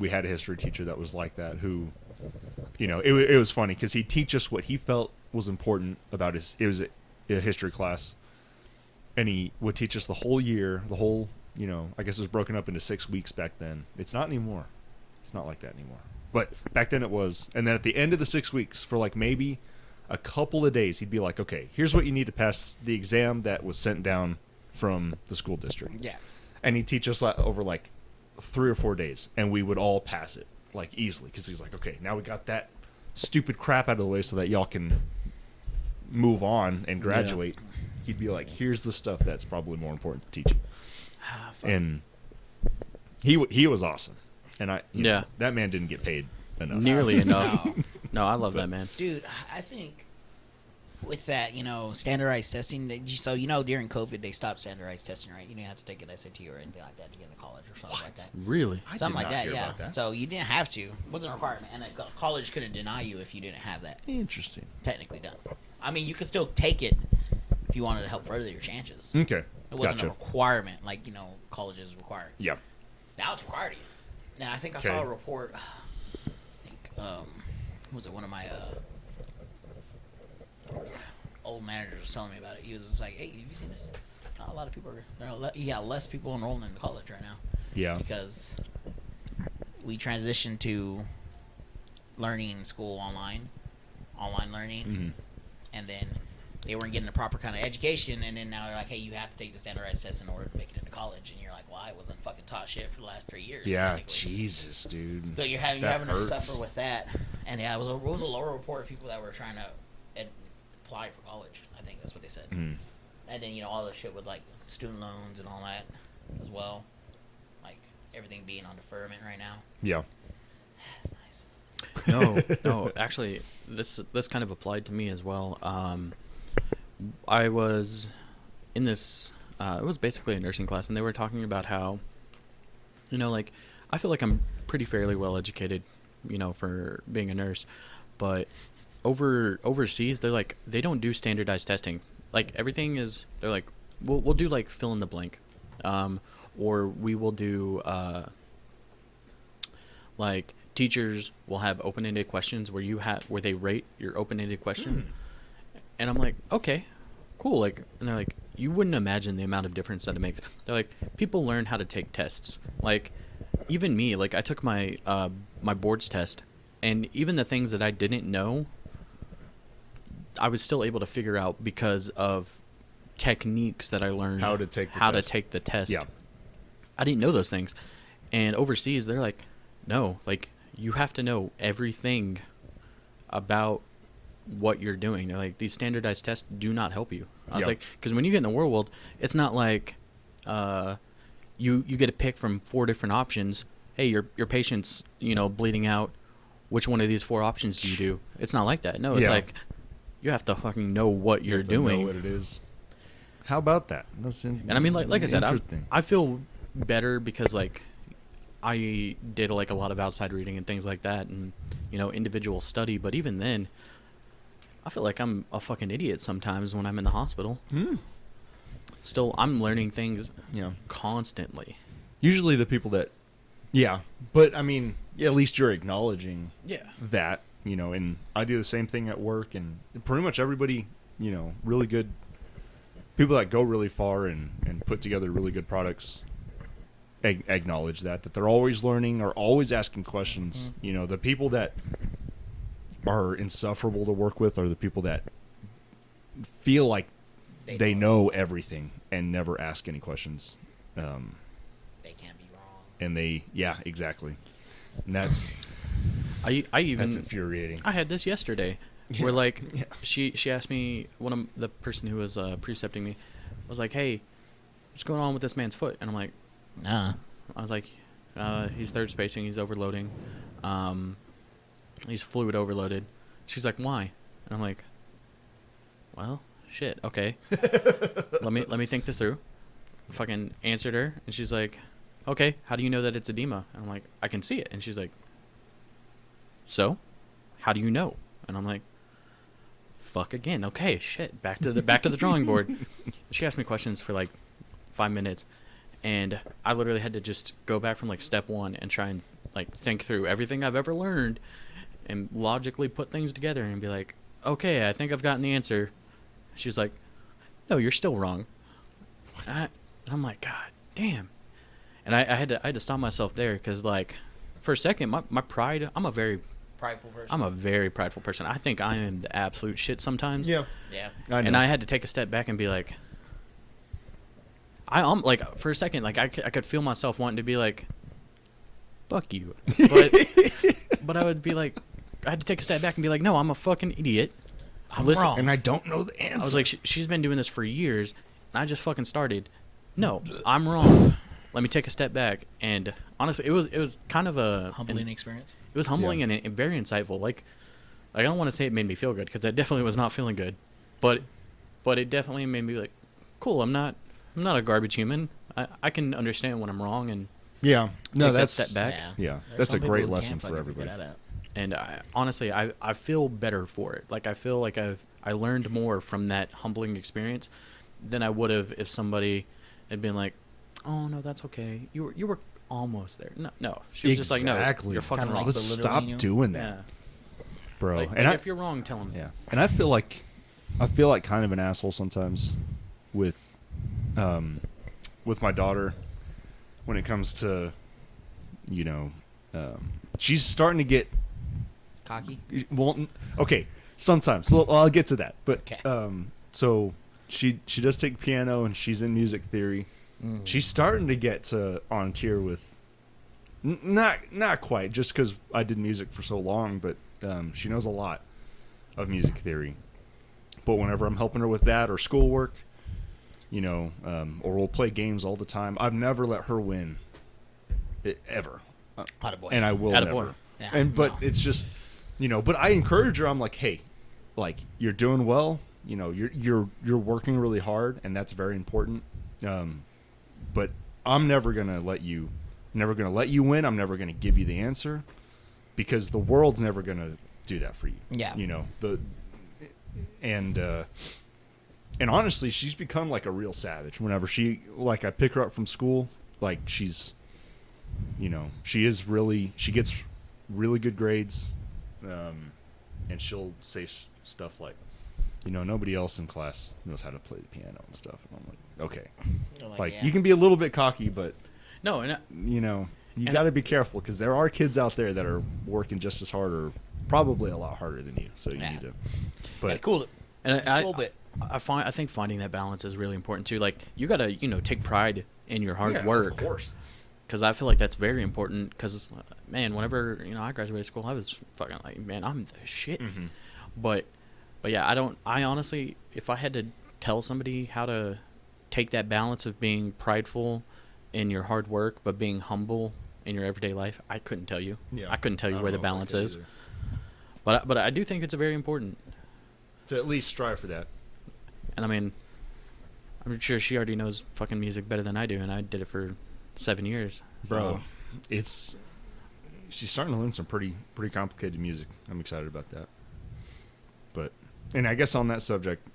had a history teacher that was like that who, it was funny because he'd teach us what he felt was important about it was a history class, and he would teach us the whole year, I guess it was broken up into 6 weeks back then. It's not anymore. It's not like that anymore. But back then it was. And then at the end of the 6 weeks, for like maybe a couple of days, he'd be like, okay, here's what you need to pass the exam that was sent down from the school district. Yeah. And he'd teach us over like 3 or 4 days, and we would all pass it like easily because he's like, okay, now we got that stupid crap out of the way so that y'all can move on and graduate. He'd be like, here's the stuff that's probably more important to teach you. And he was awesome. And that man didn't get paid enough. Nearly enough. No, I love that man. Dude, I think with that, standardized testing, during COVID, they stopped standardized testing, right? You didn't have to take an SAT or anything like that to get into college or something like that. Really? Something like that, yeah. That. So you didn't have to. It wasn't a requirement. And college couldn't deny you if you didn't have that. Interesting. Technically done. I mean, you could still take it if you wanted to help further your chances. Okay. It wasn't a requirement like, colleges require. Yeah. Now it's required of you. And I think I saw a report, was it one of my old managers was telling me about it. He was just like, hey, have you seen this? Not a lot of people less people enrolled in college right now. Yeah. Because we transitioned to learning school online learning, and then they weren't getting the proper kind of education, and then now they're like, hey, you have to take the standardized test in order to make it into college, and you're like, well, I wasn't fucking taught shit for the last 3 years. Yeah, Jesus, dude. So you're having to suffer with that, and it was a lower report of people that were trying to apply for college. I think that's what they said. And then all the shit with like student loans and all that as well, like everything being on deferment right now. Yeah, that's nice. No, actually, this kind of applied to me as well. I was in this, it was basically a nursing class, and they were talking about how, I feel like I'm pretty fairly well educated, for being a nurse, but overseas, they're like, they don't do standardized testing. Like, everything is, they're like, we'll do like fill in the blank, or we will do, like, teachers will have open-ended questions where they rate your open-ended question. And I'm like, okay, cool. Like, and they're like, you wouldn't imagine the amount of difference that it makes. They're like, people learn how to take tests. Like, even me, like, I took my my boards test, And even the things that I didn't know, I was still able to figure out because of techniques that I learned How to take the test. Yeah. I didn't know those things. And overseas, they're like, no, like, you have to know everything about what you're doing. They're like, these standardized tests do not help you. I was like, because when you get in the real world, it's not like you get to pick from 4 different options. Hey, your patient's, bleeding out. Which one of these 4 options do you do? It's not like that. No, it's like you have to fucking know what you're doing. Know what it is. How about that? And I mean, like I said, I feel better because like I did like a lot of outside reading and things like that, and individual study. But even then, I feel like I'm a fucking idiot sometimes when I'm in the hospital. Still, I'm learning things constantly. Usually the people that, but I mean, at least you're acknowledging that, and I do the same thing at work, and pretty much everybody, really good people that go really far and put together really good products acknowledge that they're always learning or always asking questions. The people that are insufferable to work with are the people that feel like they know everything and never ask any questions. They can't be wrong. And exactly. And that's that's infuriating. I had this yesterday where like she asked me, the person who was precepting me was like, hey, what's going on with this man's foot? And I'm like, I was like, he's third spacing, he's overloading, he's fluid overloaded. She's like, why? And I'm like, well, shit, okay. let me think this through. Fucking answered her, and she's like, okay, how do you know that it's edema? And I'm like, I can see it. And she's like, so how do you know? And I'm like, fuck again. Okay, shit, back to the drawing board. She asked me questions for like 5 minutes, and I literally had to just go back from like step 1 and try and like think through everything I've ever learned and logically put things together and be like, okay, I think I've gotten the answer. She was like, no, you're still wrong. And I'm like, God damn. And I had to stop myself there because, like, for a second, my pride, I'm a very prideful person. I think I am the absolute shit sometimes. Yeah. And I had to take a step back and be like, I'm like, for a second, like, I could feel myself wanting to be like, fuck you. But I would be like, I had to take a step back and be like, no, I'm a fucking idiot. I'm wrong. And I don't know the answer. I was like, she's been doing this for years, and I just fucking started. No, I'm wrong. Let me take a step back. And honestly, it was kind of a humbling experience. It was humbling and very insightful. Like I don't want to say it made me feel good because I definitely was not feeling good, but it definitely made me like, cool. I'm not a garbage human. I can understand when I'm wrong and take that step back. That's a great lesson for everybody. And honestly, I feel better for it. Like I feel like I learned more from that humbling experience than I would have if somebody had been like, oh no, that's okay. You were almost there. No. She was just like, no, you're fucking wrong. Let's stop doing that, bro. Like, and if you're wrong, tell them. Yeah. And I feel like kind of an asshole sometimes with my daughter when it comes to, she's starting to get cocky. Well, okay, sometimes. So I'll get to that. But so she does take piano and she's in music theory. She's starting to get on tier with, not quite, just because I did music for so long, but she knows a lot of music theory. But whenever I'm helping her with that or schoolwork, or we'll play games all the time, I've never let her win, ever. Attaboy. And I will never. Yeah. But it's just, but I encourage her. I'm like, hey, like, you're doing well. You're working really hard, and that's very important. But I'm never gonna let you win. I'm never gonna give you the answer, because the world's never gonna do that for you. Yeah. And honestly, she's become like a real savage. Whenever I pick her up from school, like she's, she gets really good grades, and she'll say stuff like, nobody else in class knows how to play the piano and stuff. And I'm like, okay, like you can be a little bit cocky, but no, and You got to be careful because there are kids out there that are working just as hard or probably a lot harder than you. So you need to. But cool it. And Just a little bit. I think finding that balance is really important too. Like you gotta take pride in your hard work. Of course. Because I feel like that's very important. Because man, whenever I graduated school, I was fucking like, man, I'm the shit. Mm-hmm. But yeah, I honestly, if I had to tell somebody how to take that balance of being prideful in your hard work but being humble in your everyday life, I couldn't tell you. Yeah. I couldn't tell you where the balance is. Either. But I do think it's very important. To at least strive for that. And I mean, I'm sure she already knows fucking music better than I do, and I did it for 7 years. Bro, she's starting to learn some pretty complicated music. I'm excited about that. But, and I guess on that subject,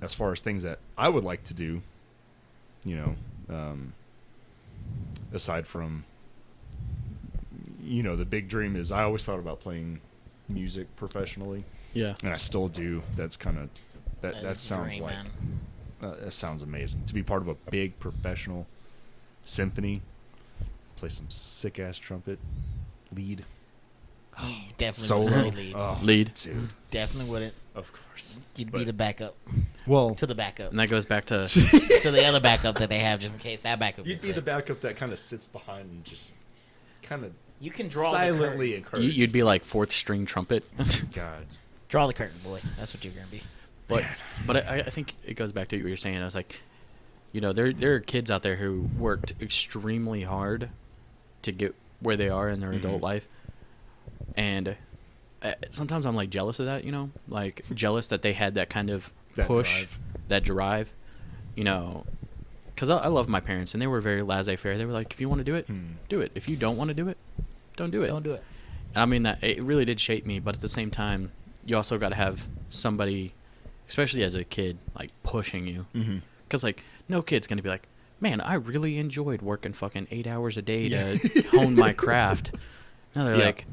as far as things that I would like to do, aside from, the big dream is I always thought about playing music professionally. Yeah. And I still do. That's kind of, that sounds dream, like, man. that sounds amazing. To be part of a big professional symphony, play some sick ass trumpet, lead. Definitely Solo. wouldn't lead. Oh, Lead. dude. Definitely wouldn't. Of course. You'd be the backup Well, to the backup And that goes back to to the other backup that they have just in case that backup. you'd gets be the sick. backup that kind of sits behind and just kind of You can draw silently the curtain. encourages. you'd be like fourth string trumpet. God. Draw the curtain, boy. That's what you're gonna be. But I think it goes back to what you're saying. I was like, there are kids out there who worked extremely hard to get where they are in their adult life, and sometimes I'm like jealous of that. Like jealous that they had that kind of That push, drive. that drive. Because I love my parents and they were very laissez-faire. They were like, if you want to do it, do it. If you don't want to do it, don't do it. Don't do it. And I mean that it really did shape me, but at the same time, you also got to have somebody, especially as a kid, like pushing you. Mm-hmm. Because like no kid's gonna be like, man, I really enjoyed working fucking 8 hours a day to hone my craft. No, they're like,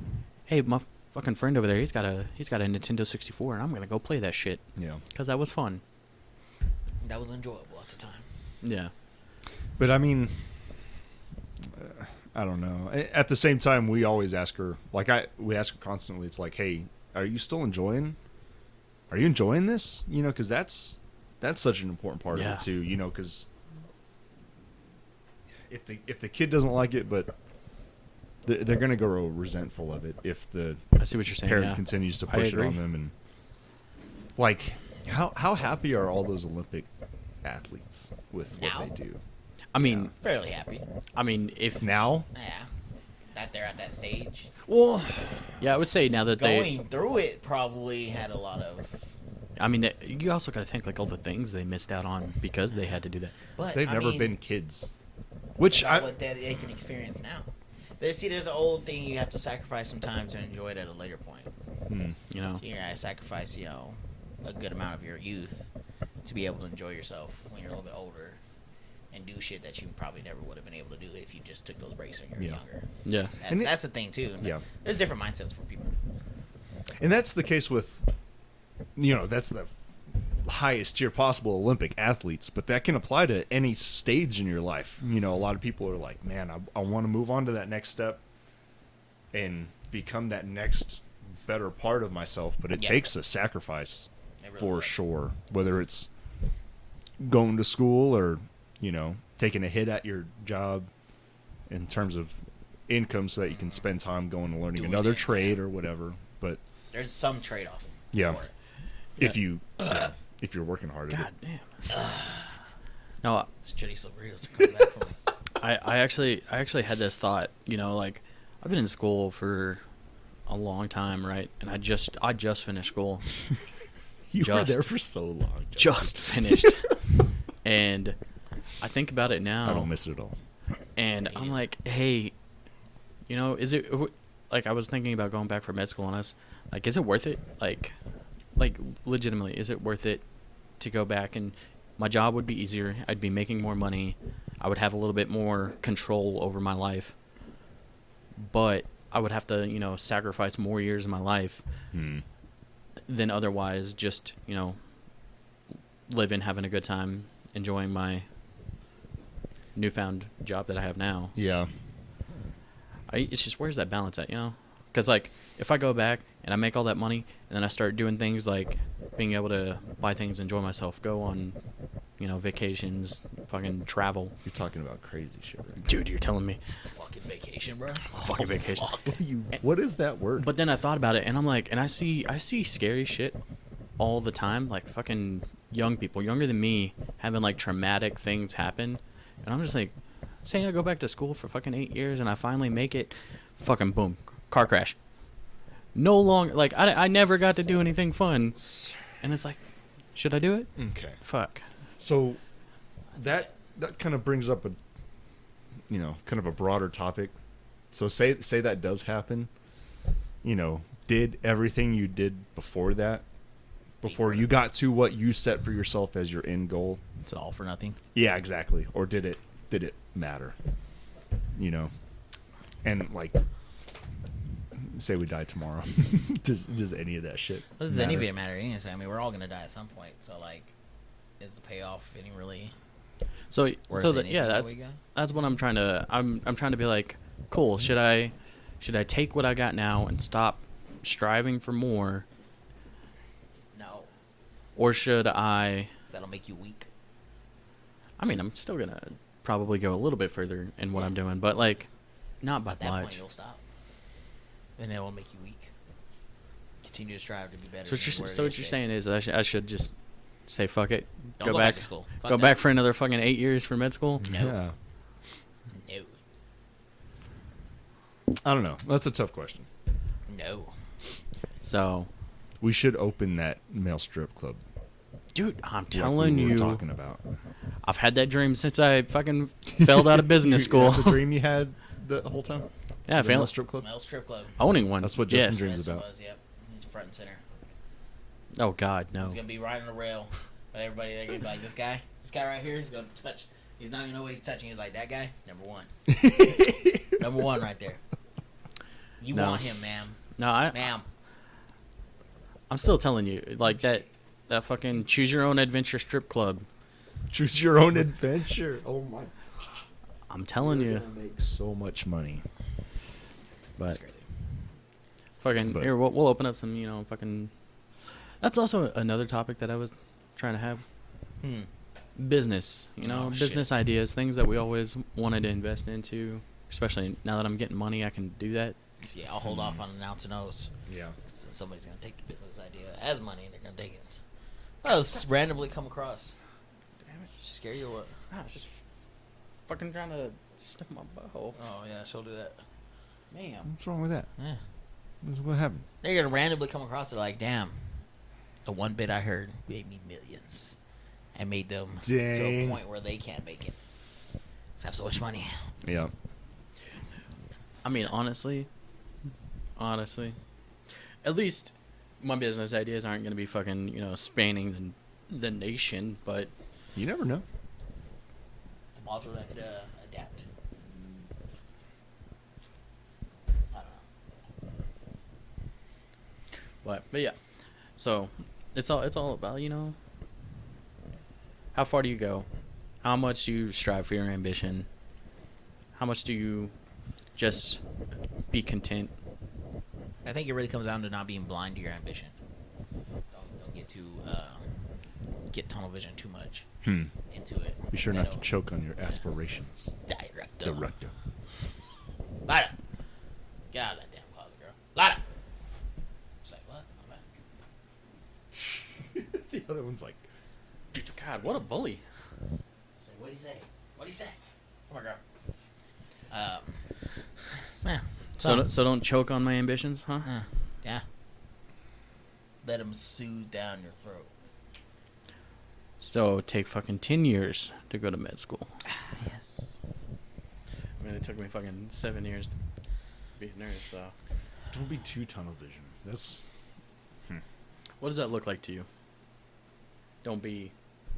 hey, my fucking friend over there, he's got a Nintendo 64, and I'm gonna go play that shit Yeah. because that was fun. That was enjoyable at the time. Yeah. But I mean, I don't know. At the same time, we always ask her, we ask her constantly. It's like, hey, are you still enjoying? Are you enjoying this? Because that's such an important part of it too. Because if the kid doesn't like it, but they're gonna grow resentful of it if the I see what you're saying. parent continues to push it on them. And like, how happy are all those Olympic athletes with what Now? they do I mean, Fairly happy. if now? Yeah. That they're at that stage. Well, yeah, I would say now that Going through it probably had a lot of. I mean, you also got to think like all the things they missed out on because they had to do that. But they've I never mean, been kids, which what they can experience now. There's an old thing you have to sacrifice some time to enjoy it at a later point. You gotta sacrifice, a good amount of your youth to be able to enjoy yourself when you're a little bit older and do shit that you probably never would have been able to do if you just took those breaks when you were younger. Yeah. That's the thing too. Yeah. There's different mindsets for people. and that's the case with, that's the highest tier possible Olympic athletes, but that can apply to any stage in your life. A lot of people are like, man, I want to move on to that next step and become that next better part of myself, but it takes a sacrifice It really for does. sure, whether it's going to school or, taking a hit at your job in terms of income so that you can spend time going and learning Doing another it, trade or whatever. But There's some trade-off. Yeah. for it. if you're working hard at God it. damn. No, This chili burritos are coming back for me. I actually had this thought. Like I've been in school for a long time, right? And I just finished school. You were Just- there for so long. Just finished. And I think about it now. I don't miss it at all. And I'm like, hey, is it like I was thinking about going back for med school, and I was like, is it worth it? Like legitimately, is it worth it to go back? And my job would be easier. I'd be making more money. I would have a little bit more control over my life. But I would have to, sacrifice more years of my life than otherwise just, living, having a good time, enjoying my newfound job that I have now. Yeah. it's just where's that balance at, you know? Because like if I go back and I make all that money and then I start doing things like being able to buy things, enjoy myself, go on, you know, vacations, fucking travel. You're talking about crazy shit, right? Dude, you're telling me. Fucking vacation, bro. Fucking vacation. Fuck. What is that word? But then I thought about it and I'm like, and I see scary shit all the time, like fucking young people, younger than me, having like traumatic things happen. And I'm just like, say I go back to school for fucking 8 years and I finally make it, fucking boom, car crash. No longer, like, I never got to do anything fun. And it's like, should I do it? Okay. Fuck. So that kind of brings up a, you know, kind of a broader topic. So say that does happen, you know, did everything you did before that, before you got to what you set for yourself as your end goal? It's all for nothing. Yeah, exactly. Or did it matter? You know, and like, say we die tomorrow, does any of that shit? Does any of it matter? I mean, we're all gonna die at some point. So like, is the payoff any really? So worth that, yeah, that's what I'm trying to. I'm trying to be like, cool. Should I take what I got now and stop striving for more? No. Or should I? 'Cause that'll make you weak. I mean, I'm still gonna probably go a little bit further in what I'm doing, but like, not by At that much. point, you'll stop, and it will make you weak. Continue to strive to be better. So what you're saying is I should just say fuck it, Don't go back to school. Fuck go that. back for another fucking 8 years for med school. No. Yeah. No. I don't know. That's a tough question. No. So, We should open that male strip club. dude, I'm like telling we were you, talking about. I've had that dream since I fucking failed out of business school. That's the dream you had the whole time? Yeah, I The male failed strip club? Male strip club. owning one. That's what Justin yes. dreams Yes, about. it was. Yep. He's front and center. Oh God, no. He's gonna be right on the rail. But everybody, they're gonna be like, this guy right here, he's gonna touch. He's not gonna know what he's touching. He's like, that guy, number one. Number one right there. You No. want him, ma'am. No, Ma'am. I'm still telling you, like that fucking choose your own adventure strip club. Choose your own adventure. Oh my. I'm telling You're you, gonna make so much money. but That's crazy. fucking But- here we'll open up some, you know, fucking. That's also another topic that I was trying to have. Business, you know, Oh, shit. business ideas, things that we always wanted to invest into. Especially now that I'm getting money, I can do that. So, yeah, I'll hold off on announcing those. Yeah. Somebody's gonna take the business idea as money, and they're gonna take it. I was randomly come across. Damn it! Scare you or what? I was just fucking trying to sniff my butthole. Oh yeah, she'll do that. Man. What's wrong with that? Yeah. What happens? They're gonna randomly come across it like, damn, the one bit I heard made me millions, and made them to a Dang. point where they can't make it. 'Cause I have so much money. Yeah. I mean, honestly, at least my business ideas aren't gonna be fucking, you know, spanning the nation. But You never know. It's a module that could adapt. I don't know. but yeah, so it's all about, you know, how far do you go, how much do you strive for your ambition, how much do you just be content. I think it really comes down to not being blind to your ambition. Don't get too get tunnel vision too much into it. Be sure Then not to it'll- choke on your aspirations. Director. Director. Lada. Get out of that damn closet, girl. Lada. She's like, what? I'm back. The other one's like, God, what a bully. She's like, what'd he say? What'd he say? Come on, girl. Yeah. So don't choke on my ambitions, huh? Yeah. Let him soothe down your throat. So take fucking 10 years to go to med school. Yes. I mean, it took me fucking 7 years to be a nurse, so. don't be too tunnel vision. That's What does that look like to you? Don't be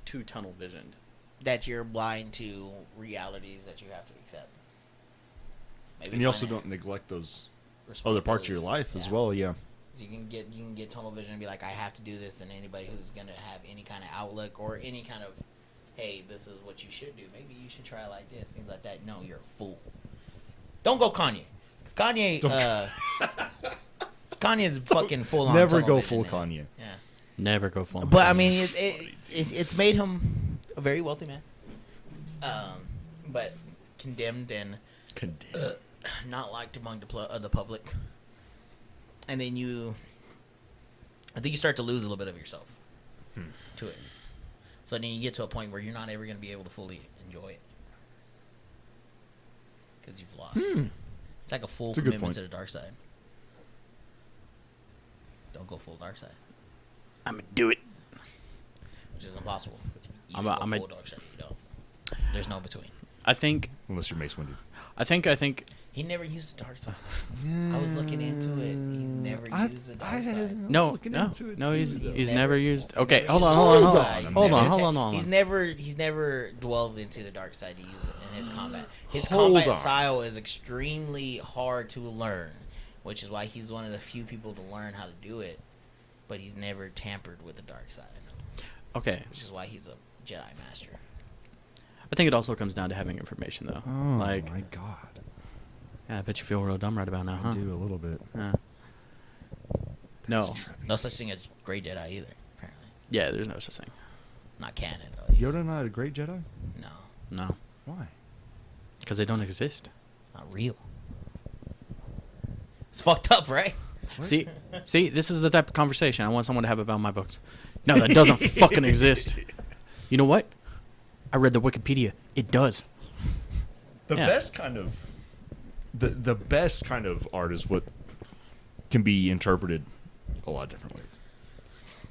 too tunnel visioned. That you're blind to realities that you have to accept. Maybe and you also finan- don't neglect those other parts of your life as well. Yeah. So you can get tunnel vision and be like, I have to do this, and anybody who's gonna have any kind of outlook or any kind of, hey, this is what you should do. Maybe you should try like this, things like that. No, you're a fool. Don't go Kanye. Kanye, Kanye's fucking full on. Never go full Kanye. Yeah. Never go full. But I mean, it's made him a very wealthy man. But condemned and not liked among the public. And then I think you start to lose a little bit of yourself to it. So then you get to a point where you're not ever going to be able to fully enjoy it because you've lost. It's like a full commitment to the dark side. Don't go full dark side. I'm gonna do it. Which is impossible. You I'm go a- full dark side. You don't. There's no between. I think. Unless you're Mace Windu. I think. He never used the dark side. I was looking into it. He's never used the dark side. No. He's never used. Okay, hold on. Hold on. He's never delved into the dark side to use it in his combat. His combat style is extremely hard to learn, which is why he's one of the few people to learn how to do it. But he's never tampered with the dark side. Okay. Which is why he's a Jedi master. I think it also comes down to having information, though. Oh like, my god. Yeah, I bet you feel real dumb right about now, huh? I do a little bit. No. No such thing as great Jedi either, apparently. Yeah, there's no such thing. Not canon, at least. Yoda not a great Jedi? No. Why? Because they don't exist. It's not real. It's fucked up, right? See, this is the type of conversation I want someone to have about my books. No, that doesn't fucking exist. You know what? I read the Wikipedia. It does. The Yeah. best kind of the best kind of art is what can be interpreted a lot of different ways.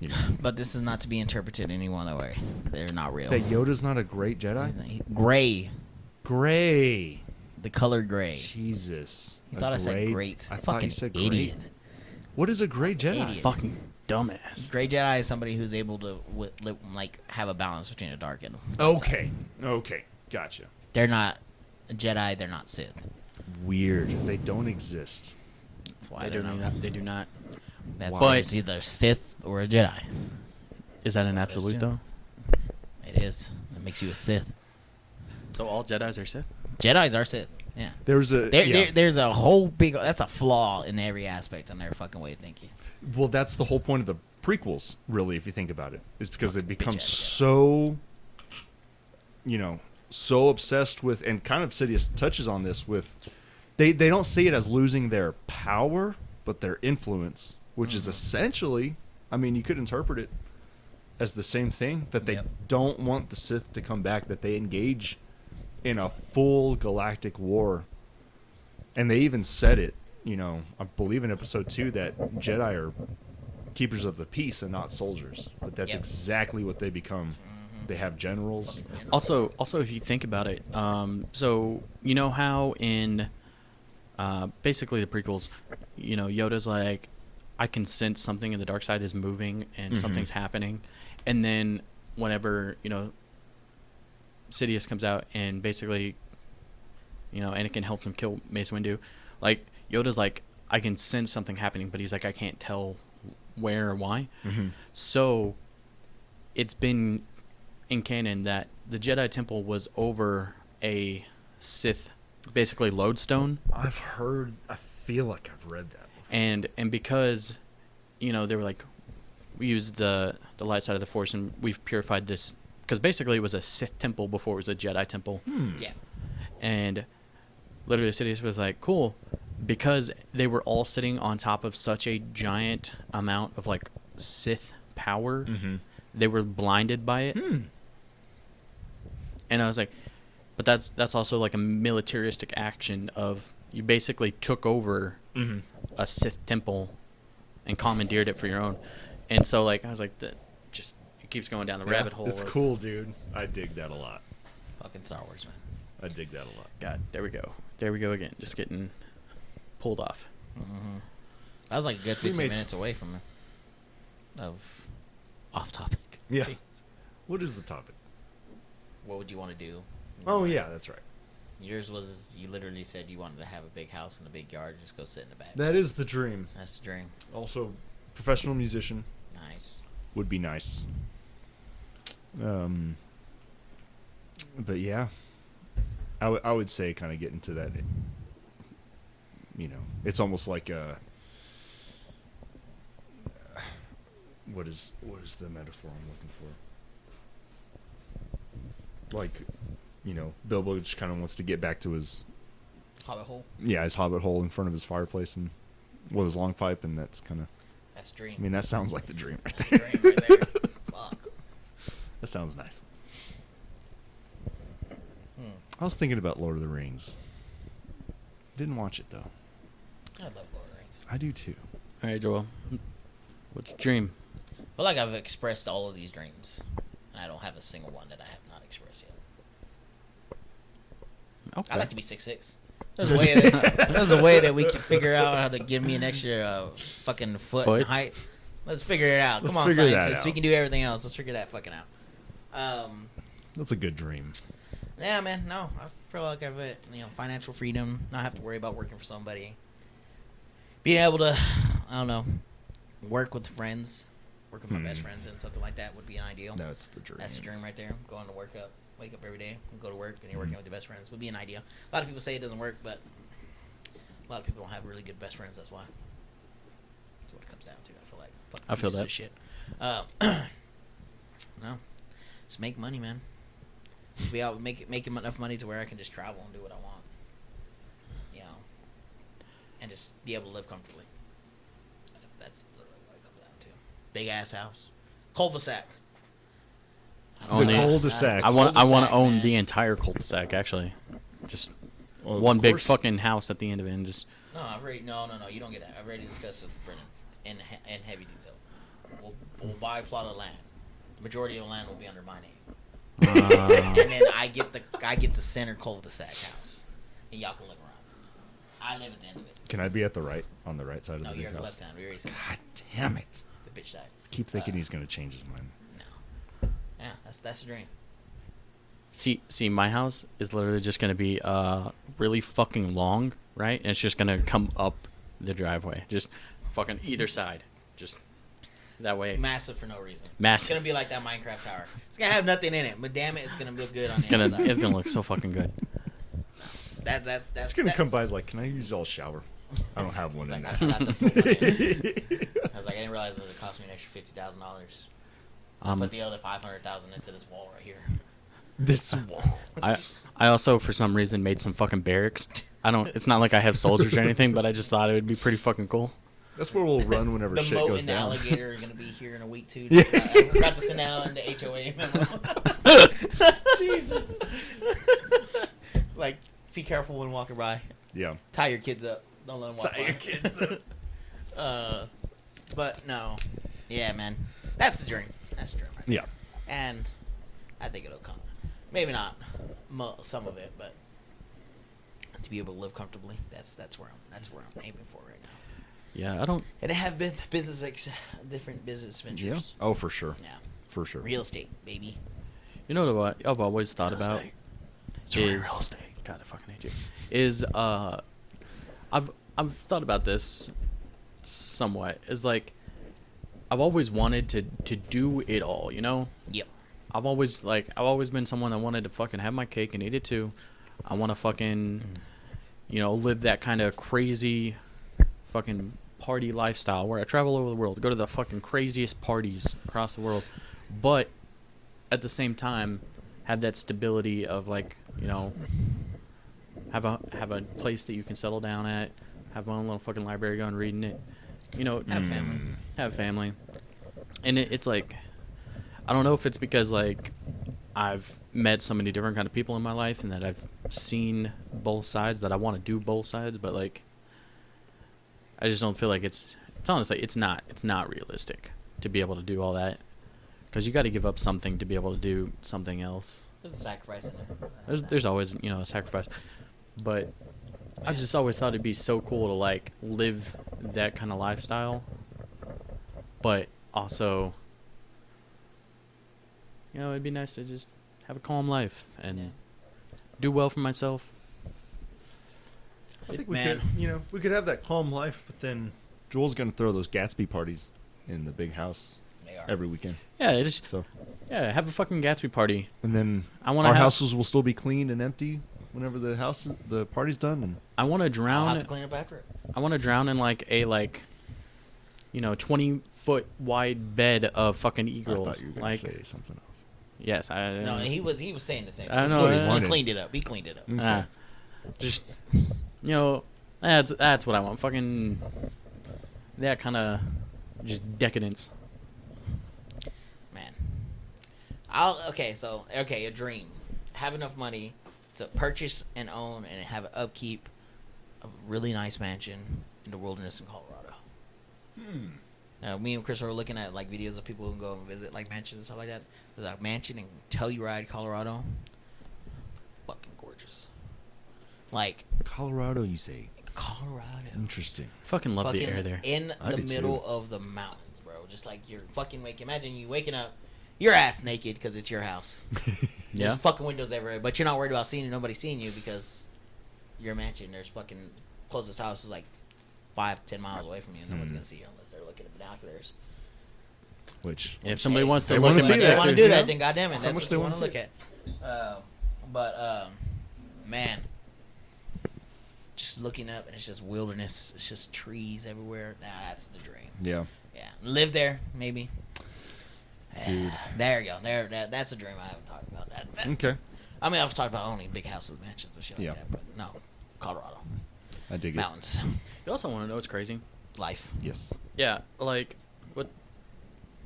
You know? But this is not to be interpreted any one way. They're not real. That Yoda's not a great Jedi? Gray. Gray. The color gray. Jesus. You thought I said great. I thought Fucking you said great. idiot. What is a great Jedi? Idiot. Fucking dumbass. Gray Jedi is somebody who's able to have a balance between the dark and the Okay. Okay. Gotcha. They're not a Jedi. They're not Sith. Weird. They don't exist. That's why They they're do not. not. They do not. That's But- why it's either Sith or a Jedi. Is that an absolute, though? It is. It makes you a Sith. So all Jedis are Sith? Jedis are Sith. Yeah. There's a There's a whole big. That's a flaw in every aspect in their fucking way of thinking. Well, that's the whole point of the prequels, really, if you think about it, is because they become Jedi. so, so obsessed with, and kind of Sidious touches on this with, they don't see it as losing their power, but their influence, which is essentially, I mean, you could interpret it as the same thing, that they don't want the Sith to come back, that they engage in a full galactic war. And they even said it, I believe in episode 2 that Jedi are keepers of the peace and not soldiers. But that's exactly what they become. They have generals. Also, if you think about it, so you know how in basically the prequels, Yoda's like, I can sense something in the dark side is moving and something's happening, and then whenever Sidious comes out and basically, Anakin helps him kill Mace Windu, like Yoda's like, I can sense something happening, but he's like, I can't tell where or why. So it's been in canon that the Jedi Temple was over a Sith, basically lodestone. I've heard. I feel like I've read that before. And because, they were like, we used the light side of the Force and we've purified this, because basically it was a Sith temple before it was a Jedi temple. Yeah. And literally Sidious was like, cool, because they were all sitting on top of such a giant amount of like Sith power, they were blinded by it. And I was like, but that's also like a militaristic action of, you basically took over a Sith temple and commandeered it for your own. And so like I was like, it keeps going down the rabbit hole. It's cool, dude. I dig that a lot. Fucking Star Wars, man. I dig that a lot. God, there we go again, just getting pulled off. I was like a good We 15 made- minutes away from of off topic. Yeah. What is the topic? What would you want to do? Oh, yeah, that's right. Yours was, you literally said you wanted to have a big house and a big yard, just go sit in the back. That is the dream. That's the dream. Also, professional musician Nice. would be nice. But yeah, I would say kind of get into that it's almost like what is the metaphor I'm looking for? Like, Bilbo just kind of wants to get back to his hobbit hole. Yeah, his hobbit hole in front of his fireplace and with his long pipe, and that's kind of. That's dream. I mean, that sounds like the dream right That's there. dream right there. Fuck. That sounds nice. I was thinking about Lord of the Rings. Didn't watch it though. I love Lord of the Rings. I do too. All right, Joel. What's your dream? I feel like I've expressed all of these dreams, and I don't have a single one that I have not expressed yet. Okay. I'd like to be 6'6". There's a way that we can figure out how to give me an extra fucking foot in height. Let's figure it out. Let's Come on, figure that scientists. out. We can do everything else. Let's figure that fucking out. That's a good dream. Yeah, man. No, I feel like I've financial freedom. Not have to worry about working for somebody. Being able to, I don't know, work with friends, work with my best friends, and something like that would be an ideal. That's the dream. That's the dream right there. Going to wake up every day, and go to work, and you're working with your best friends would be an ideal. A lot of people say it doesn't work, but a lot of people don't have really good best friends. That's why. That's what it comes down to. I feel like. I feel that. Shit. No, just make money, man. Be out make enough money to where I can just travel and do what I want. And just be able to live comfortably. That's literally what it comes down to. Big ass house, cul-de-sac. The cul-de-sac. I want to own man. the entire cul-de-sac. Actually, just Well, one of big course. fucking house at the end of it, and just. No, no, you don't get that. I've already discussed it with Brennan in heavy detail. We'll buy a plot of land. The majority of the land will be under my name, and then I get the center cul-de-sac house, and y'all can live around. I live at the end of it. Can I be on the right side of No, the you're big at the house? left hand. We already said God damn it! the bitch side. Keep thinking he's gonna change his mind. No. Yeah, that's the dream. See, my house is literally just gonna be really fucking long, right? And it's just gonna come up the driveway, just fucking either side, just that way. Massive for no reason. Massive. It's gonna be like that Minecraft tower. It's gonna have nothing in it, but damn it, it's gonna look good on It's the gonna outside. it's gonna look so fucking good. That's It's gonna come by. Is like, can I use y'all's shower? I don't have one It's in like, I there. forgot to put one in. I was like, I didn't realize it would cost me an extra $50,000. Put the other $500,000 into this wall right here. This wall. I also for some reason made some fucking barracks. It's not like I have soldiers or anything, but I just thought it would be pretty fucking cool. That's where we'll run whenever The shit moat goes and the down. alligator are gonna be here in a week too. Yeah. I forgot to send out in the HOA memo. Jesus. Like, be careful when walking by. Yeah. Tie your kids up. Don't let them walk Tie by. your kids up. But no. Yeah, man. That's the dream. That's the dream. Right Yeah. there. And I think it'll come. Maybe not some of it, but to be able to live comfortably, that's where I'm aiming for right now. Yeah, I don't. And to have different business Yeah. ventures. Oh, for sure. Yeah. For sure. Real estate, baby. You know what I've always thought Real about estate. It's real is estate. God, I fucking hate you. Is I've thought about this somewhat. Is like I've always wanted to do it all. You know. Yep. I've always been someone that wanted to fucking have my cake and eat it too. I want to fucking, live that kind of crazy, fucking party lifestyle where I travel over the world, go to the fucking craziest parties across the world, but at the same time have that stability of like, have a place that you can settle down at, have my own little fucking library, go and read in it, Have family. have family, and it's like. I don't know if it's because like I've met so many different kind of people in my life and that I've seen both sides that I want to do both sides, but like I just don't feel like it's honestly it's not realistic to be able to do all that because you got to give up something to be able to do something else. There's a sacrifice in there. There's always a sacrifice, but I just always thought it'd be so cool to like live that kind of lifestyle, but also. It'd be nice to just have a calm life and do well for myself. I think we could have that calm life, but then Joel's gonna throw those Gatsby parties in the big house They are. every weekend. Yeah, So have a fucking Gatsby party. and then I want to our have houses will still be clean and empty. whenever the party's done, and I want to I'll drown. have to clean up after it. I want to drown in like a 20-foot wide bed of fucking I e-girls. thought you were gonna Like, say something else. yes, No, he was saying the same. I That's know, what yeah. he cleaned it up. He cleaned it up. Okay. just that's what I want. Fucking that kind of just decadence. Man. A dream. Have enough money to purchase and own and have upkeep a really nice mansion in the wilderness in Colorado. Now, me and Chris were looking at like videos of people who go and visit like mansions and stuff like that. There's a mansion in Telluride, Colorado. Fucking gorgeous. Like Colorado, you say? Colorado. Interesting. Fucking love the Fucking air there. in I the do middle too. of the mountains, bro. Just like you're fucking imagine you waking up, you're ass naked because it's your house. Yeah. There's fucking windows everywhere, but you're not worried about nobody seeing you because you're a mansion. There's fucking closest house is like 5-10 miles away from you, and no one's gonna see you unless they're looking at binoculars. Which If somebody Hey, wants to they look wanna at see my If they that, want to dude, do that, yeah. then goddamn it, How that's much what they you wanna want to see look at. Man, just looking up and it's just wilderness. It's just trees everywhere. Nah, that's the dream. yeah, Yeah, live there maybe. dude. There you go. That's a dream I haven't talked about. That. Okay, I mean, I've talked about owning big houses, mansions, and shit like Yeah. that. But no, Colorado, I dig it. mountains, You also want to know what's crazy? life. Yes. Yeah, like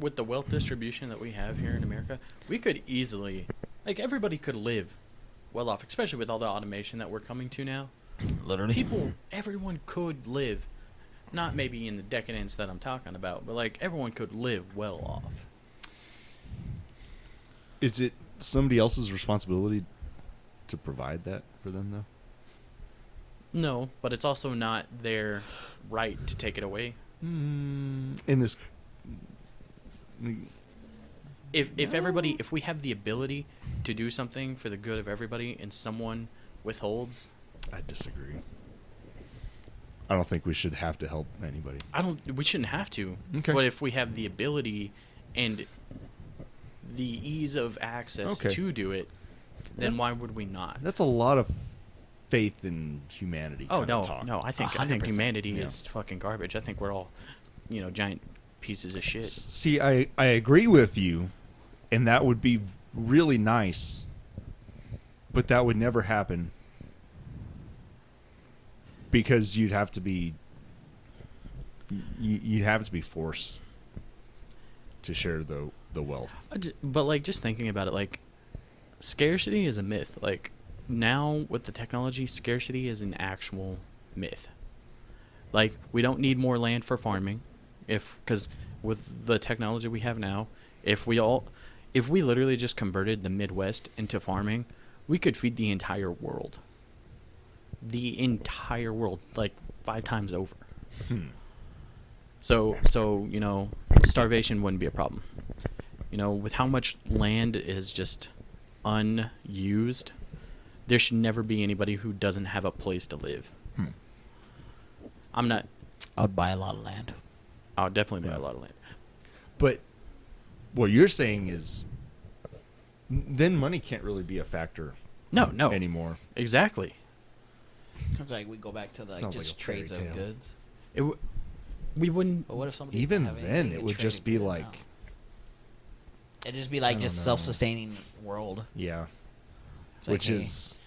with the wealth distribution that we have here in America, we could easily, like, everybody could live well off, especially with all the automation that we're coming to now. Literally. Everyone could live, not maybe in the decadence that I'm talking about, but like everyone could live well off. Is it somebody else's responsibility to provide that for them, though? No, but it's also not their right to take it away. In this, If we have the ability to do something for the good of everybody and someone withholds, I disagree. I don't think we should have to help anybody. we shouldn't have to. Okay. But if we have the ability and the ease of access Okay. to do it, then why would we not? That's a lot of faith in humanity. Oh kinda no, talk. no! I think 100%. humanity Yeah. is fucking garbage. I think we're all, giant pieces of shit. See, I agree with you, and that would be really nice, but that would never happen because you'd have to be forced to share the wealth. But like, just thinking about it, like, scarcity is a myth. Like, now with the technology, scarcity is an actual myth. Like, we don't need more land for farming, because with the technology we have now, if we literally just converted the Midwest into farming, we could feed the entire world. The entire world, like 5 times over. So starvation wouldn't be a problem. With how much land is just unused, there should never be anybody who doesn't have a place to live. I'd buy a lot of land. I'll definitely buy a lot of land. But what you're saying is, then money can't really be a factor No, anymore. exactly. It's like we go back to the Sounds like just a fairy trades of tale. goods. We wouldn't. But what if somebody Even didn't have then, anything it to would trade just a be good like, amount? It'd just be like I just don't know. self-sustaining world. yeah, It's like, which hey, is,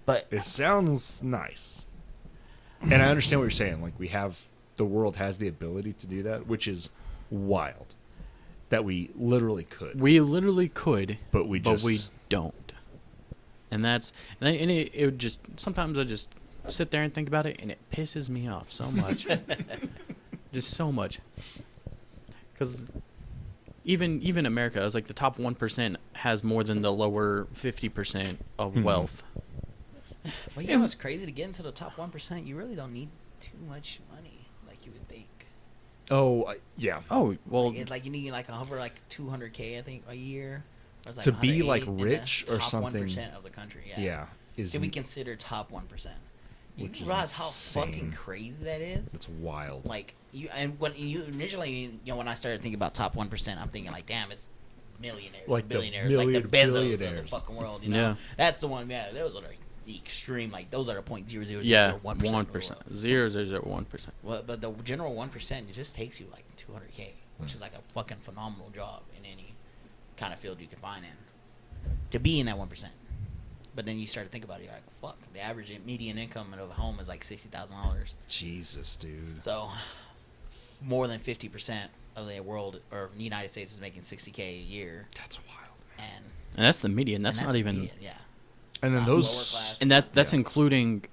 but it sounds nice, and I understand what you're saying. Like the world has the ability to do that, which is wild. That we literally could, We literally could, but we don't. And it would just, sometimes I just sit there and think about it, and it pisses me off so much. Just so much. Because even America, I was like, the top 1% has more than the lower 50% of wealth. But you know what's crazy? To get into the top 1%, you really don't need too much money, like you would think. yeah. Oh, well, It's like you need like over like $200K, I think, a year. Or it's To be, 108 like, in the rich or top something. 1% of the country. Yeah. Yeah, Can we consider top 1%? You Which is realize how insane. fucking crazy that is? It's wild. Like when you initially, when I started thinking about top 1%, I'm thinking like, damn, it's millionaires, Like the billionaires, like the Bezos of the billionaires. fucking world. Yeah. That's the one. Yeah, those are like the extreme, like those are the 0.0001%. Yeah, 1%. 0.001%. Well, but the general 1%, it just takes you like 200K, which is like a fucking phenomenal job in any kind of field you can find in. To be in that 1%. But then you start to think about it, you're like, fuck, the average median income of a home is like $60,000. Jesus, dude. So, more than 50% of the world, or the United States, is making $60K a year. That's wild, man. And that's the median. That's not even... Median, yeah. And then those... And that's including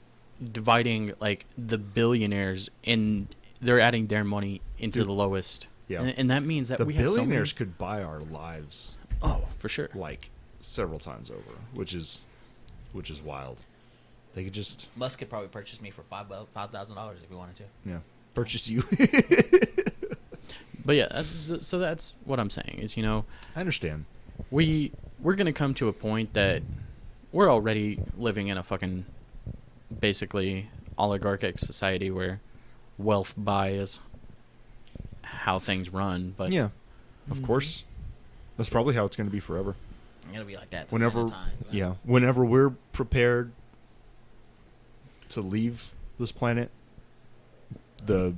dividing, like, the billionaires, and they're adding their money into the lowest. Yeah. And that means that the we have billionaires could buy our lives. Oh, for sure. Like, several times over, which is wild. They could just... Musk could probably purchase me for $5,000 if he wanted to. Yeah. Purchase you. But yeah, that's what I'm saying is, I understand. We're going to come to a point that we're already living in a fucking basically oligarchic society where wealth buys how things run. But yeah, of course. That's probably how it's going to be forever. It'll be like that whenever we're prepared to leave this planet, the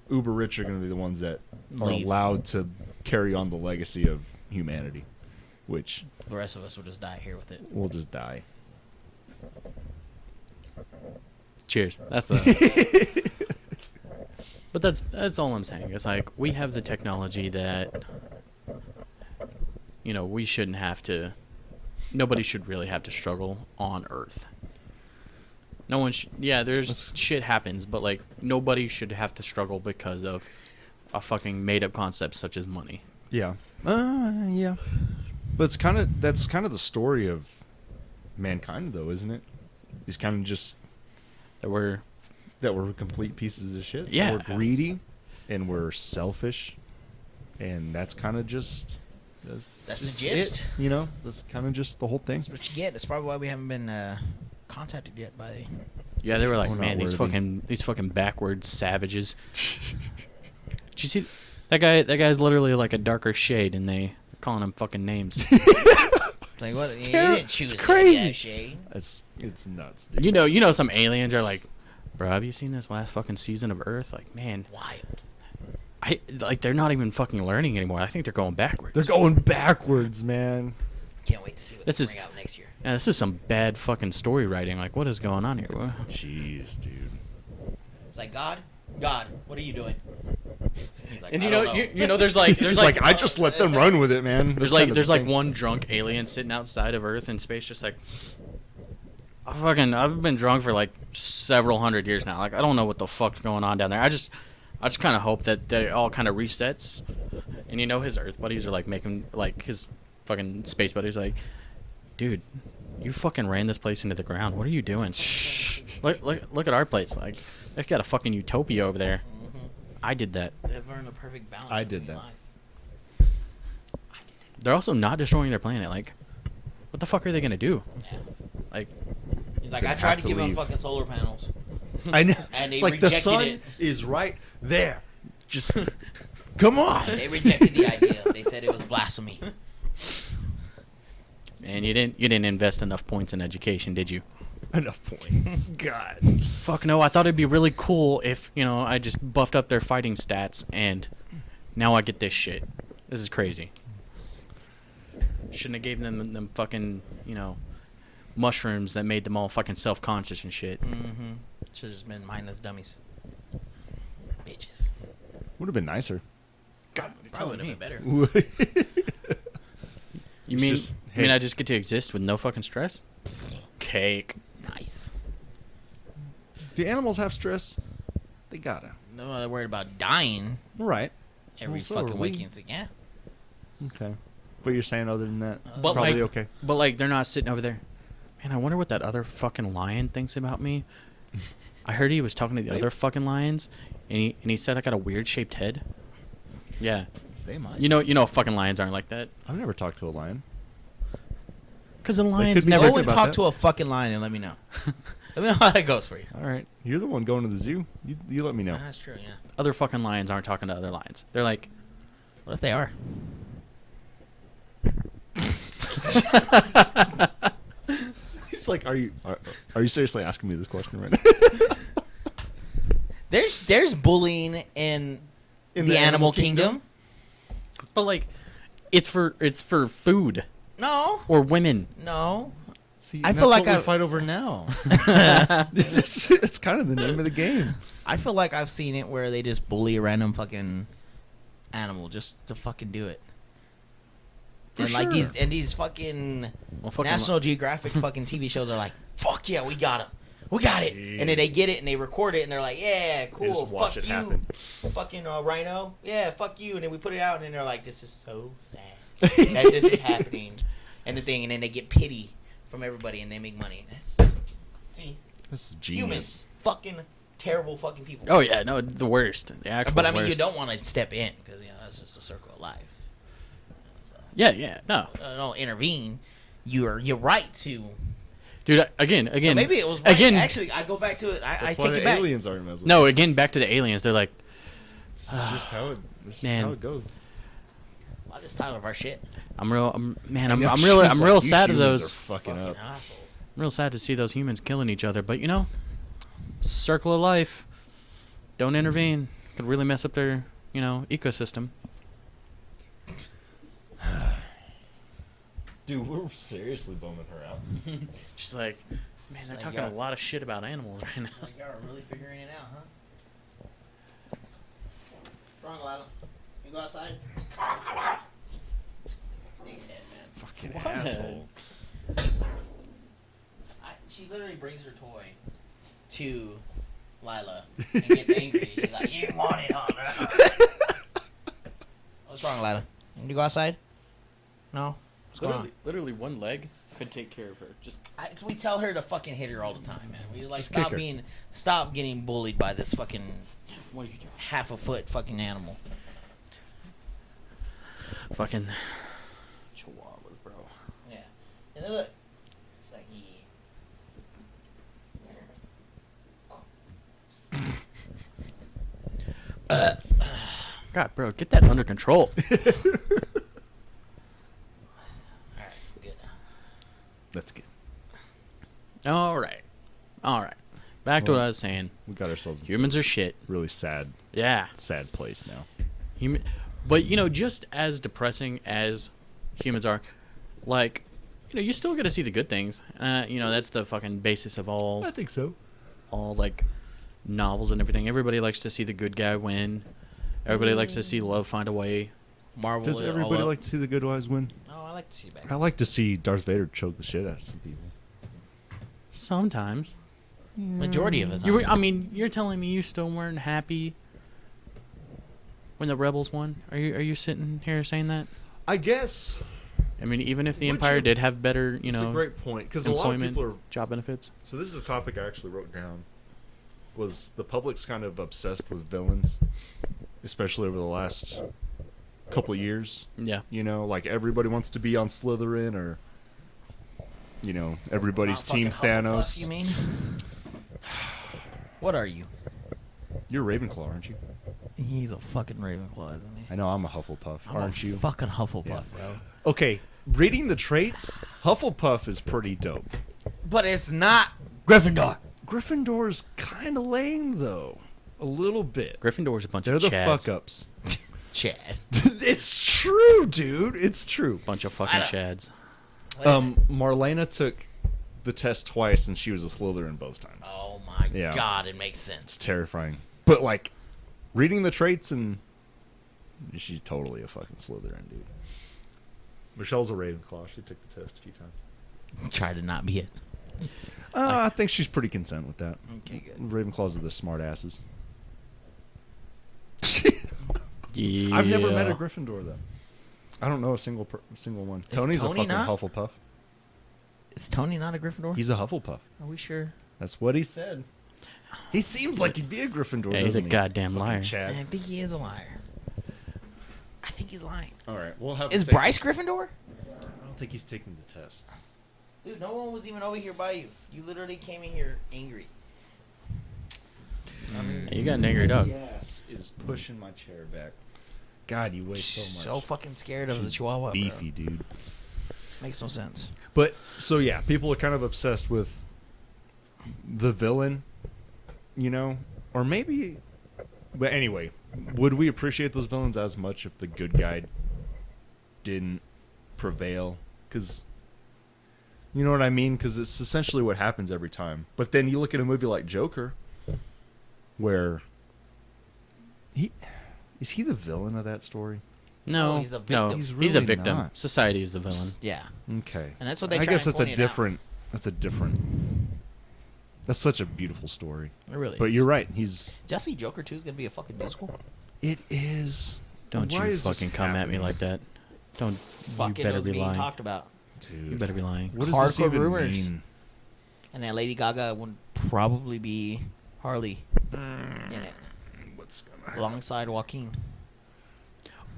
uber rich are going to be the ones that are allowed to carry on the legacy of humanity, which the rest of us will just die here with it. We'll just die. Cheers. But that's all I'm saying. It's like we have the technology that we shouldn't have to. Nobody should really have to struggle on Earth. No one there's shit happens, but like nobody should have to struggle because of a fucking made up concept such as money. Yeah. Yeah. But that's kind of the story of mankind, though, isn't it? It's kind of just that we're complete pieces of shit. Yeah. We're greedy and we're selfish, and that's kind of just that's the gist. That's kind of just the whole thing. That's what you get. That's probably why we haven't been contacted yet by. Yeah, they were like, man, these fucking backwards savages. Did you see that guy? That guy's literally like a darker shade, and they're calling him fucking names. Like, what? You didn't choose it's crazy. shade. It's nuts, dude. You know, some aliens are like, bro, have you seen this last fucking season of Earth? Like, man, wild. They're not even fucking learning anymore. I think they're going backwards. They're going backwards, man. Can't wait to see what they bring out next year. Yeah, this is some bad fucking story writing. Like, what is going on here? Jeez, dude. It's like, God, what are you doing? He's like, and there's like I just let them run with it, man. There's like one drunk alien sitting outside of Earth in space, just like, I've been drunk for like several hundred years now. Like, I don't know what the fuck's going on down there. I just kind of hope that it all kind of resets. And his Earth buddies are like making, like, his fucking space buddies like, dude, you fucking ran this place into the ground. What are you doing? Look at our place. Like, they've got a fucking utopia over there. Mm-hmm. I did that. They've earned a perfect balance. I did that. They're also not destroying their planet. Like, what the fuck are they gonna do? Yeah. Like, he's like, I tried to give them fucking solar panels. I know. And they it's like rejected the sun it. is right there. Just come on. They rejected the idea. They said it was blasphemy. And you didn't invest enough points in education, did you? Enough points. God. Fuck no. I thought it'd be really cool if I just buffed up their fighting stats, and now I get this shit. This is crazy. Shouldn't have gave them fucking mushrooms that made them all fucking self-conscious and shit. Mm-hmm. Should have just been mindless dummies. Bitches. Would have been nicer. God, probably would have been better. You mean I just get to exist with no fucking stress? Cake. Nice. Do animals have stress? They gotta. No, they're worried about dying. Right. Every fucking weekend. Yeah. Okay. But you're saying other than that, but probably like, okay. But like, they're not sitting over there. Man, I wonder what that other fucking lion thinks about me. I heard he was talking to the other fucking lions, and he said I got a weird shaped head. Yeah. They might. You know, fucking lions aren't like that. I've never talked to a lion. Because the lions never. Go and talk to a fucking lion and let me know. Let me know how that goes for you. All right, you're the one going to the zoo. You let me know. That's true. Yeah. Other fucking lions aren't talking to other lions. They're like, what if they are? He's like, are you seriously asking me this question right now? There's bullying in the animal kingdom. But like, it's for food No, or women. no. See, I and feel that's like what we fight over now. it's kind of the name of the game. I feel like I've seen it where they just bully a random fucking animal just to fucking do it. For And sure. like these fucking Well, fucking National Geographic fucking TV shows are like, fuck yeah, we got him. We got it. And then they get it and they record it and they're like, yeah, cool, just watch fuck it you. happen. Fucking rhino. Yeah, fuck you. And then we put it out and then they're like, this is so sad that this is happening. And the thing, and then they get pity from everybody and they make money. See, This is genius. humans, fucking terrible fucking people. Oh yeah, no, the worst. The actual. But I mean, worst. you don't want to step in because that's just a circle of life. So, Yeah, no, don't intervene. You're right to. dude. Again. So maybe it was right. again. Actually, I go back to it. I That's take why it the back. aliens aren't messing. No, again, back to the aliens. They're like, This is just how it. This is Man. how it goes. Why this title of our shit? I'm She's real like, real "You sad of humans those. are fucking Fucking up. assholes. I'm real sad to see those humans killing each other. But you know, it's a circle of life. Don't intervene. Could really mess up their ecosystem. Dude, we're seriously bumming her out. She's like, man, they're She's like, talking yeah. a lot of shit about animals right now. Like, y'all are really figuring it out, huh? What's wrong, Lila? You go outside? Dickhead, Fucking What? asshole. man. She literally brings her toy to Lila and gets angry. She's like, you want it, huh? What's wrong, Lila? You go outside? No? What's going on? Literally one leg could take care of her. Just We tell her to fucking hit her all the time, man. We like Just kick her. stop getting bullied by this fucking what are you doing? half a foot fucking animal. Fucking chihuahuas, bro. Yeah. And then look. It's like, yeah. God, bro, get that under control. Alright, good. That's good. All right. Back to what I was saying. We got ourselves into Humans are shit. a really sad Yeah. place now. But just as depressing as humans are, like, you still got to see the good things. That's the fucking basis of all think so. like novels and everything. Everybody likes to see the good guy win. Everybody likes to see love find a way. Marvel. Does it all everybody up. like to see the good guys win? Oh, I like to see back. I like to see Darth Vader choke the shit out of some people. Sometimes. Majority of us. You're telling me you still weren't happy when the rebels won? Are you sitting here saying that? I guess. I mean, even if the Would Empire you- did have better, It's a great point because a lot of employment, people are. job benefits. So this is a topic I actually wrote down. Was the public's kind of obsessed with villains, especially over the last couple of years. Yeah. Like everybody wants to be on Slytherin or, everybody's Not Team fucking Hufflepuff, Thanos. You mean? What are you? You're Ravenclaw, aren't you? He's a fucking Ravenclaw, isn't he? I know I'm a Hufflepuff, aren't you? Fucking Hufflepuff, Yeah. bro. Okay, reading the traits, Hufflepuff is pretty dope. But it's not Gryffindor. Gryffindor's kind of lame though, a little bit. Gryffindor's a bunch They're of the chads. fuck ups. Chad. It's true, dude. It's true. Bunch of fucking I chads. Marlena took the test twice and she was a Slytherin both times. Oh my Yeah. god, it makes It's sense. terrifying. But like reading the traits and she's totally a fucking Slytherin, dude. Michelle's a Ravenclaw. She took the test a few times. Try to not be it. I think she's pretty content with that. Okay, good. Ravenclaws are the smart asses. Yeah. I've never met a Gryffindor though. I don't know a single one. Is Tony's Tony a fucking not? Hufflepuff. Is Tony not a Gryffindor? He's a Hufflepuff. Are we sure? That's what he said. He seems like he'd be a Gryffindor. Yeah, he's a doesn't he? goddamn Fucking liar. Chad. I think he is a liar. I think he's lying. All right, we'll have. Is Bryce Gryffindor? I don't think he's taking the test. Dude, no one was even over here by you. You literally came in here angry. Yeah, you got an angry dog. Yes, is pushing my chair back. God, you weigh so much. So fucking scared of the She's Chihuahua. beefy, Bro. dude. Makes no sense. But so yeah, people are kind of obsessed with the villain, you know, or maybe. But anyway, would we appreciate those villains as much if the good guy didn't prevail? Because you know what I mean? Because it's essentially what happens every time. But then you look at a movie like Joker, where is he the villain of that story? No, he's a victim. No, He's he's a really victim. not. Society is the villain. Yeah, Okay, and that's what they. I try guess and that's a point it out. different. That's a different. That's such a beautiful story. It really. But is. you're right. He's. Did y'all see Joker 2 is gonna be a fucking musical? It is. Don't Why you is this fucking come at me happening? like that. Don't. Fucking you better was be being lying. talked about, Dude. You better be lying. What does this Hardcore even rumors. mean? and then Lady Gaga would probably be Harley in it, What's gonna alongside Joaquin.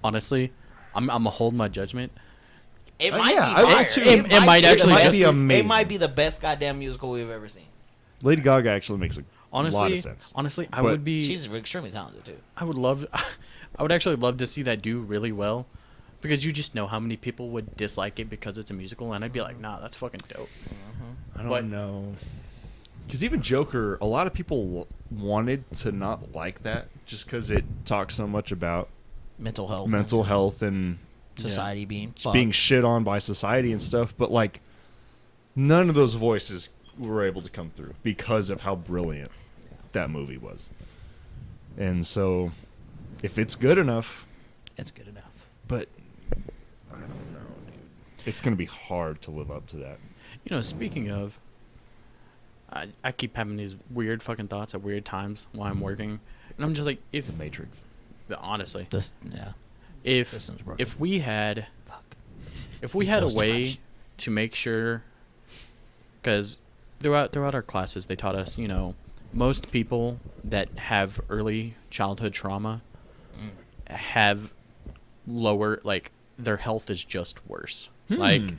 Honestly, I'm gonna hold my judgment. It Uh, might yeah, be I would fire. too. It might actually might just be amazing. It might be the best goddamn musical we've ever seen. Lady Gaga actually makes a Honestly, lot of sense. honestly, I But would be. She's extremely talented too. I would love. I would actually love to see that do really well, because you just know how many people would dislike it because it's a musical, and I'd be like, nah, that's fucking dope. I don't But- know. Because even Joker, a lot of people wanted to not like that just because it talks so much about Mental health, mental health and society being just fucked. being shit on by society and stuff. But like, none of those voices were able to come through because of how brilliant that movie was. And so, if it's good enough, It's good enough. but I don't know, dude. It's gonna be hard to live up to that. You know, speaking of, I keep having these weird fucking thoughts at weird times while I'm working, and I'm just like, if The Matrix. honestly, This, yeah. if System's broken. if we had Fuck. if we He had a knows too way much. to make sure, because throughout our classes they taught us, you know, most people that have early childhood trauma have lower, like, their health is just worse. Like,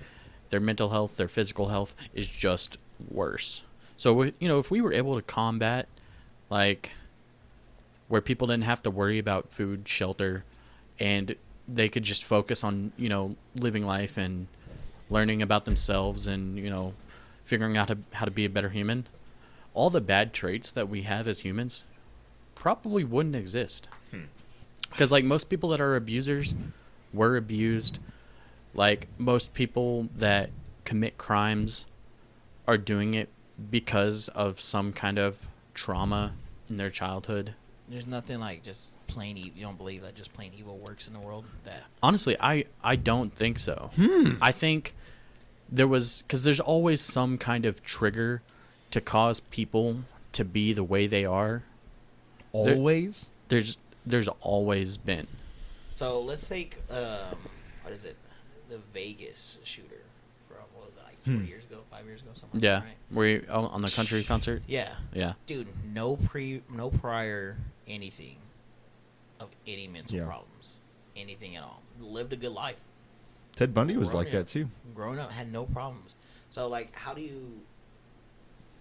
their mental health, their physical health is just worse. So, you know, if we were able to combat, like, where people didn't have to worry about food, shelter, and they could just focus on, you know, living life and learning about themselves and, you know, figuring out how to be a better human, all the bad traits that we have as humans probably wouldn't exist. Because, like, most people that are abusers were abused. Like, most people that commit crimes are doing it because of some kind of trauma in their childhood. There's nothing like just plain evil. You don't believe that just plain evil works in the world? That Honestly, I don't think so. I think there was, because there's always some kind of trigger to cause people to be the way they are. Always? There's always been. So let's take what is it? The Vegas shooter from what was it, like 4 years ago, 5 years ago, something. Yeah, Like that, right? were you on the country concert? Yeah, Yeah. dude. No prior anything of any mental Yeah. problems, anything at all. Lived a good life. Ted Bundy was like Growing that too. Growing up, had no problems. So like, how do you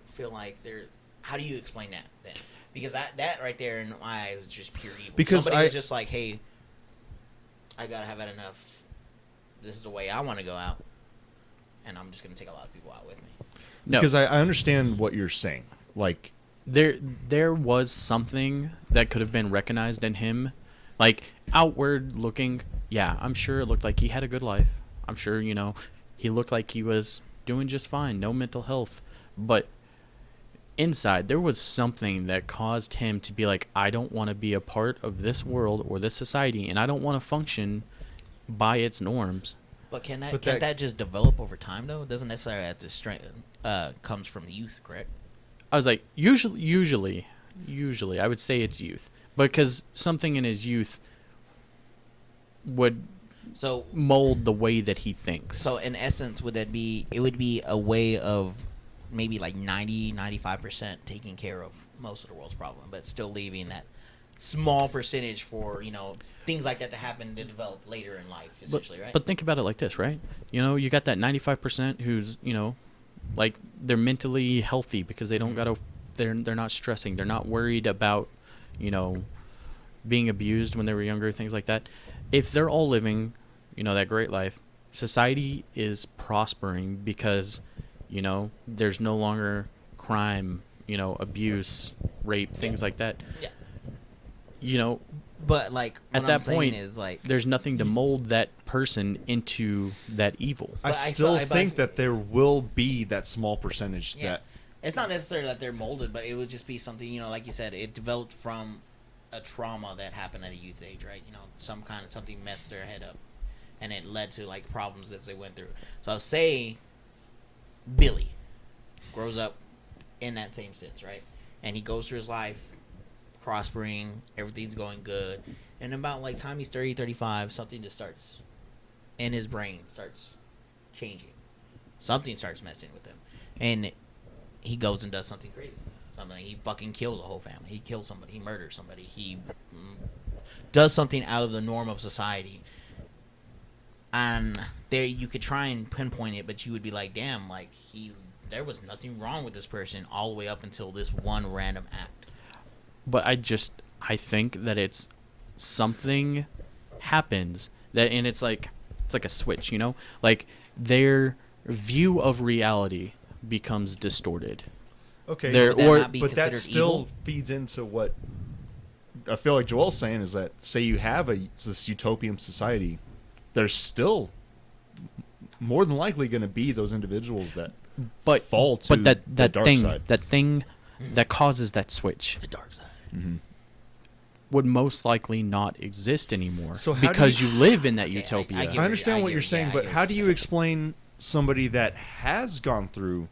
feel like there? How do you explain that then? Because that right there in my eyes is just pure evil. Because somebody was just like, hey, I gotta have had enough. This is the way I want to go out, and I'm just gonna take a lot of people out with me. No, Because I understand what you're saying. Like, there was something that could have been recognized in him, like outward looking. Yeah, I'm sure it looked like he had a good life. I'm sure, you know, he looked like he was doing just fine, no mental health, but inside there was something that caused him to be like, I don't want to be a part of this world or this society, and I don't want to function by its norms. But can't But that that- just develop over time though? It doesn't necessarily have to strength comes from the youth, correct? I was like, usually, I would say it's youth, because something in his youth would So mold the way that he thinks. So in essence, would that be? It would be a way of maybe like 90-95% taking care of most of the world's problem, but still leaving that small percentage for, you know, things like that to happen to develop later in life, essentially, right? But think about it like this, right? You know, you got that 95% who's, you know, like, they're mentally healthy because they don't gotta, they're not stressing, they're not worried about, you know, being abused when they were younger, things like that. If they're all living, you know, that great life, society is prospering because, you know, there's no longer crime, you know, abuse, rape, things like that. Yeah. You know, But like what at that I'm saying point, is like there's nothing to mold that person into that evil. I But still I think that there will be that small percentage yeah. that It's not necessarily that they're molded, but it would just be something, you know, like you said, it developed from a trauma that happened at a youth age, right? You know, something messed their head up, and it led to like problems that they went through. So say Billy grows up in that same sense, right? And he goes through his life prospering, everything's going good, and about like time he's 30, 35, something just starts in his brain starts changing. Something starts messing with him, and he goes and does something crazy. Something he fucking kills a whole family. He kills somebody. He murders somebody. He does something out of the norm of society. And there you could try and pinpoint it, but you would be like, damn, like there was nothing wrong with this person all the way up until this one random act. But I think that it's something happens that, and it's like a switch, you know, like their view of reality becomes distorted. okay, There- Would that or- not be but that considered still evil? feeds into what I feel like Joel's saying is that say you have this utopian society, there's still more than likely going to be those individuals that But fall to but the that dark thing side. that thing that causes that switch The dark side. would most likely not exist anymore So how do because you- you live in that Okay, I utopia. get I understand I what get you're it. saying, Yeah, I but get how what do you're you explain somebody that has gone through,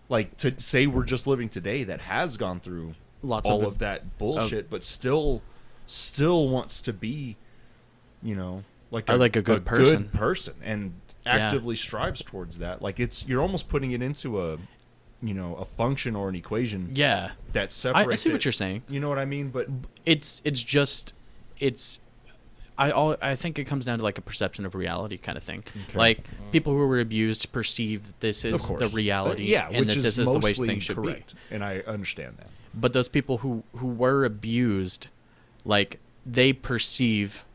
like, to say we're just living today that has gone through Lots all of of that bullshit, but still wants to be, you know, like Like a good person. and Yeah. actively strives towards that. Like you're almost putting it into a, you know, a function or an equation Yeah, that separates. I see it. what you're saying. You know what I mean? But It's I think it comes down to like a perception of reality kind of thing. Okay. Like people who were abused perceive that this of is course, the reality, yeah, and which that is this is the way mostly things should correct, and I understand that. be. But those people who were abused, like they perceive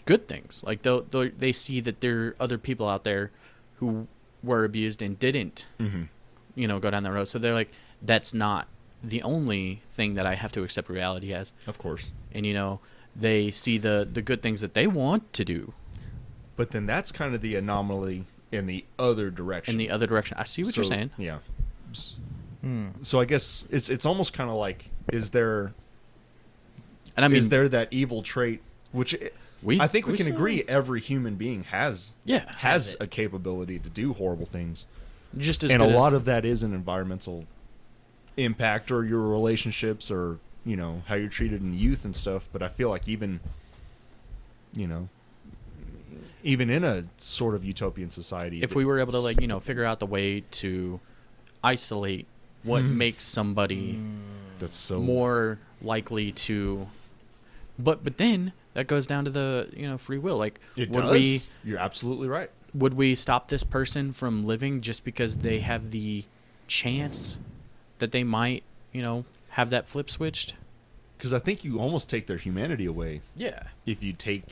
good things. Like they see that there are other people out there who were abused and didn't, you know, go down that road. So they're like, that's not the only thing that I have to accept reality as. Of course. And you know, they see the good things that they want to do But then that's kind of the anomaly in the other direction. in the other direction. I see what you're So, saying. Yeah. So I guess it's almost kind of like, is there And I mean, that evil trait, which I think we can still- agree every human being has Yeah, has it. a capability to do horrible things, just as and a good lot as, of that is an environmental impact or your relationships or, you know, how you're treated in youth and stuff. But I feel like even, you know, even in a sort of utopian society, if we were able to, like, you know, figure out the way to isolate what makes somebody that's so more likely to, but then that goes down to the, you know, free will. Like, it would does. You're absolutely right. we stop this person from living just because they have the chance that they might, you know, have that flip switched? Because I think you almost take their humanity away Yeah. if you take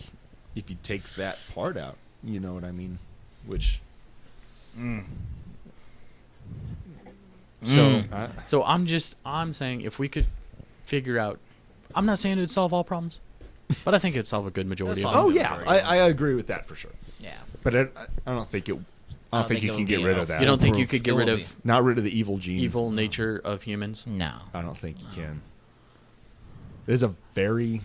that part out. You know what I mean? Which so So I'm saying if we could figure out, I'm not saying it would solve all problems, but I think it'd solve a good majority It'll of solve them. oh yeah, majority. I agree with that for sure. Yeah. But I don't think it. I don't think you it can would get be rid a of that. You don't think you foolproof. could get It rid will of Not rid of the evil gene. evil nature of humans? No. I don't think you can. It is a very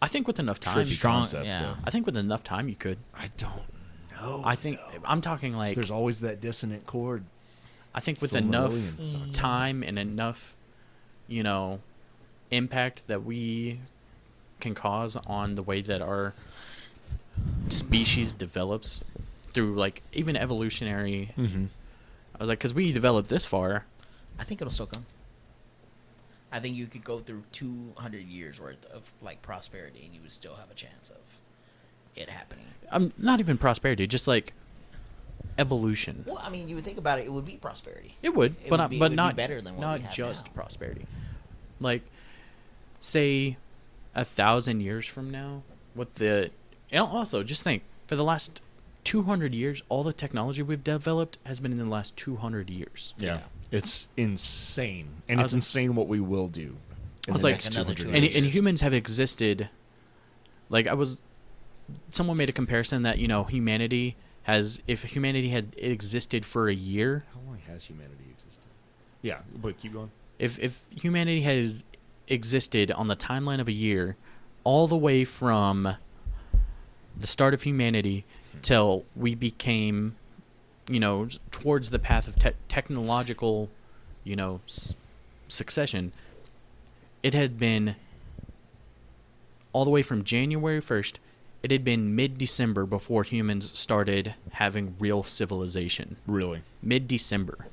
I think with enough time, tricky Strong- concept. yeah. though. I think with enough time you could. I don't know. I think I'm talking like there's always that dissonant chord. I think with Silmarillion enough sucks. time and enough, you know, impact that we can cause on the way that our species develops through, like, even evolutionary. Mm-hmm. I was like, because we developed this far. I think it'll still come. I think you could go through 200 years worth of like prosperity and you would still have a chance of it happening. Not even prosperity, just like evolution. Well, I mean, you would think about it, it would be prosperity. It would, It but would not, be- it but would be not better than what not we have just now. prosperity. Like, say, 1,000 years from now, with the, and also just think for the last 200 years, all the technology we've developed has been in the last 200 years. Yeah. It's insane. And it's insane what we will do. I was like, and humans have existed. Like, someone made a comparison that, humanity if humanity had existed for a year. How long has humanity existed? Yeah, but keep going. If humanity has existed on the timeline of a year, all the way from the start of humanity till we became, towards the path of technological, succession, it had been all the way from January 1st, it had been mid-December before humans started having real civilization. Really? Mid-December.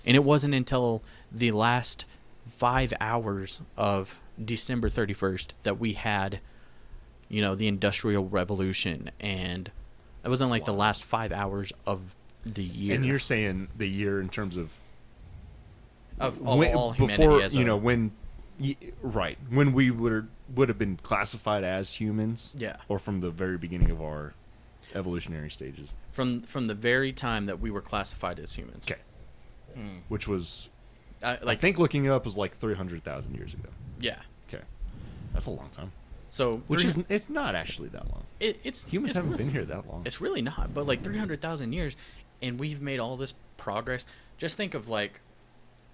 And it wasn't until the last 5 hours of December 31st that we had, the Industrial Revolution. And it wasn't like the last 5 hours of the year. And you're saying the year in terms of all humanity before, when we would have been classified as humans, or from the very beginning of our evolutionary stages, from the very time that we were classified as humans. Okay, which was, I think looking it up was like 300,000 years ago. Yeah. Okay, that's a long time. So it's not actually that long. Humans haven't been here that long. It's really not, but like 300,000 years, and we've made all this progress. Just think of like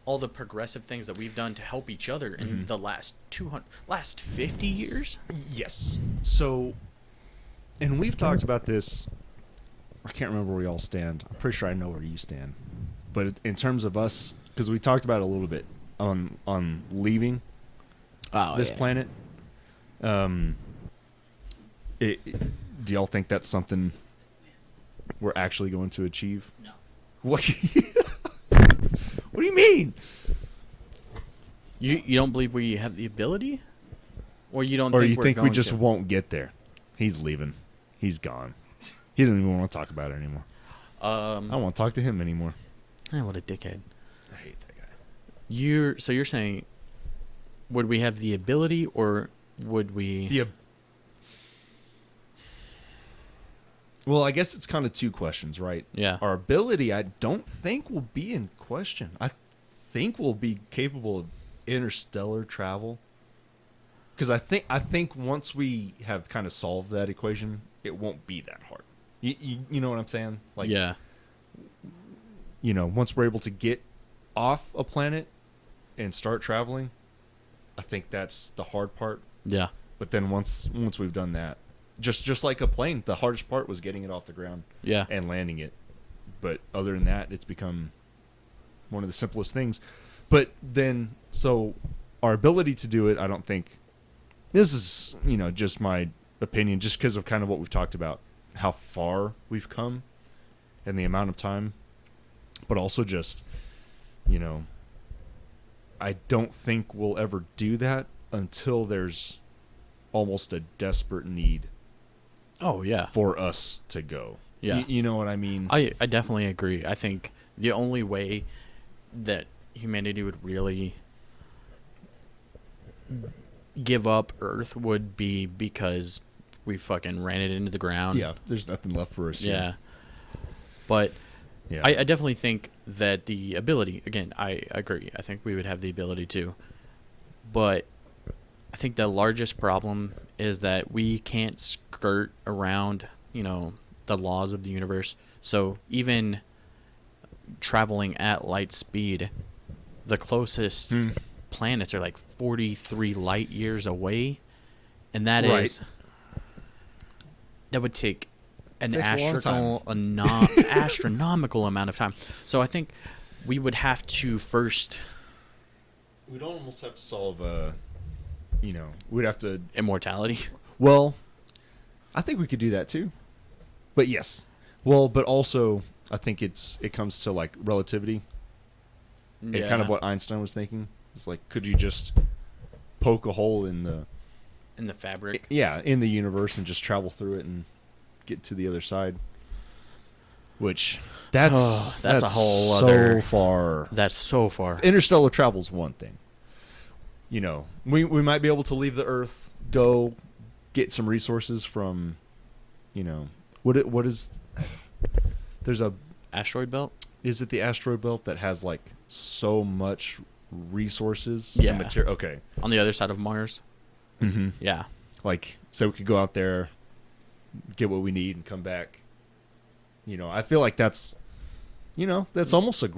all the progressive things that we've done to help each other in the last 50 years. Yes. So, and we've talked about this. I can't remember where we all stand. I'm pretty sure I know where you stand. But in terms of us, because we talked about it a little bit on leaving this planet. Do y'all think that's something we're actually going to achieve? No. What? What do you mean? You don't believe we have the ability, or you don't? Or think you we're think we going just to? won't get there? He's leaving. He's gone. He doesn't even want to talk about it anymore. I don't want to talk to him anymore. What a dickhead! I hate that guy. You're saying, would we have the ability, or would we? Well, I guess it's kind of two questions, right? Yeah. Our ability, I don't think will be in question. I think we'll be capable of interstellar travel. Because I think once we have kind of solved that equation, it won't be that hard. You know what I'm saying? Like, yeah. Once we're able to get off a planet and start traveling, I think that's the hard part. Yeah. But then once we've done that, just like a plane, the hardest part was getting it off the ground. Yeah. And landing it. But other than that, it's become one of the simplest things. But then, so our ability to do it, I don't think, this is, just my opinion, just because of kind of what we've talked about, how far we've come and the amount of time, but also just, I don't think we'll ever do that until there's almost a desperate need. Oh, yeah. For us to go. Yeah. You know what I mean? I definitely agree. I think the only way that humanity would really give up Earth would be because we fucking ran it into the ground. Yeah, there's nothing left for us. Yeah. But yeah. I definitely think that the ability, again, I agree. I think we would have the ability to. But I think the largest problem is that we can't skirt around, the laws of the universe. So even traveling at light speed, the closest planets are like 43 light years away, and that would take an astronomical amount of time. So I think we would have to first. We'd almost have to solve we'd have to immortality. Well, I think we could do that too. But yes. Well, but also I think it comes to like relativity. Yeah. And kind of what Einstein was thinking. It's like, could you just poke a hole in the fabric? In the universe and just travel through it and get to the other side. Which that's a whole so other far. That's so far. Interstellar travel's one thing. We might be able to leave the Earth, go get some resources from, what is There's a asteroid belt. Is it the asteroid belt that has like so much resources? Yeah. And material. Okay. On the other side of Mars. Mm-hmm. Yeah. Like, so we could go out there, get what we need, and come back. You know, I feel like that's almost a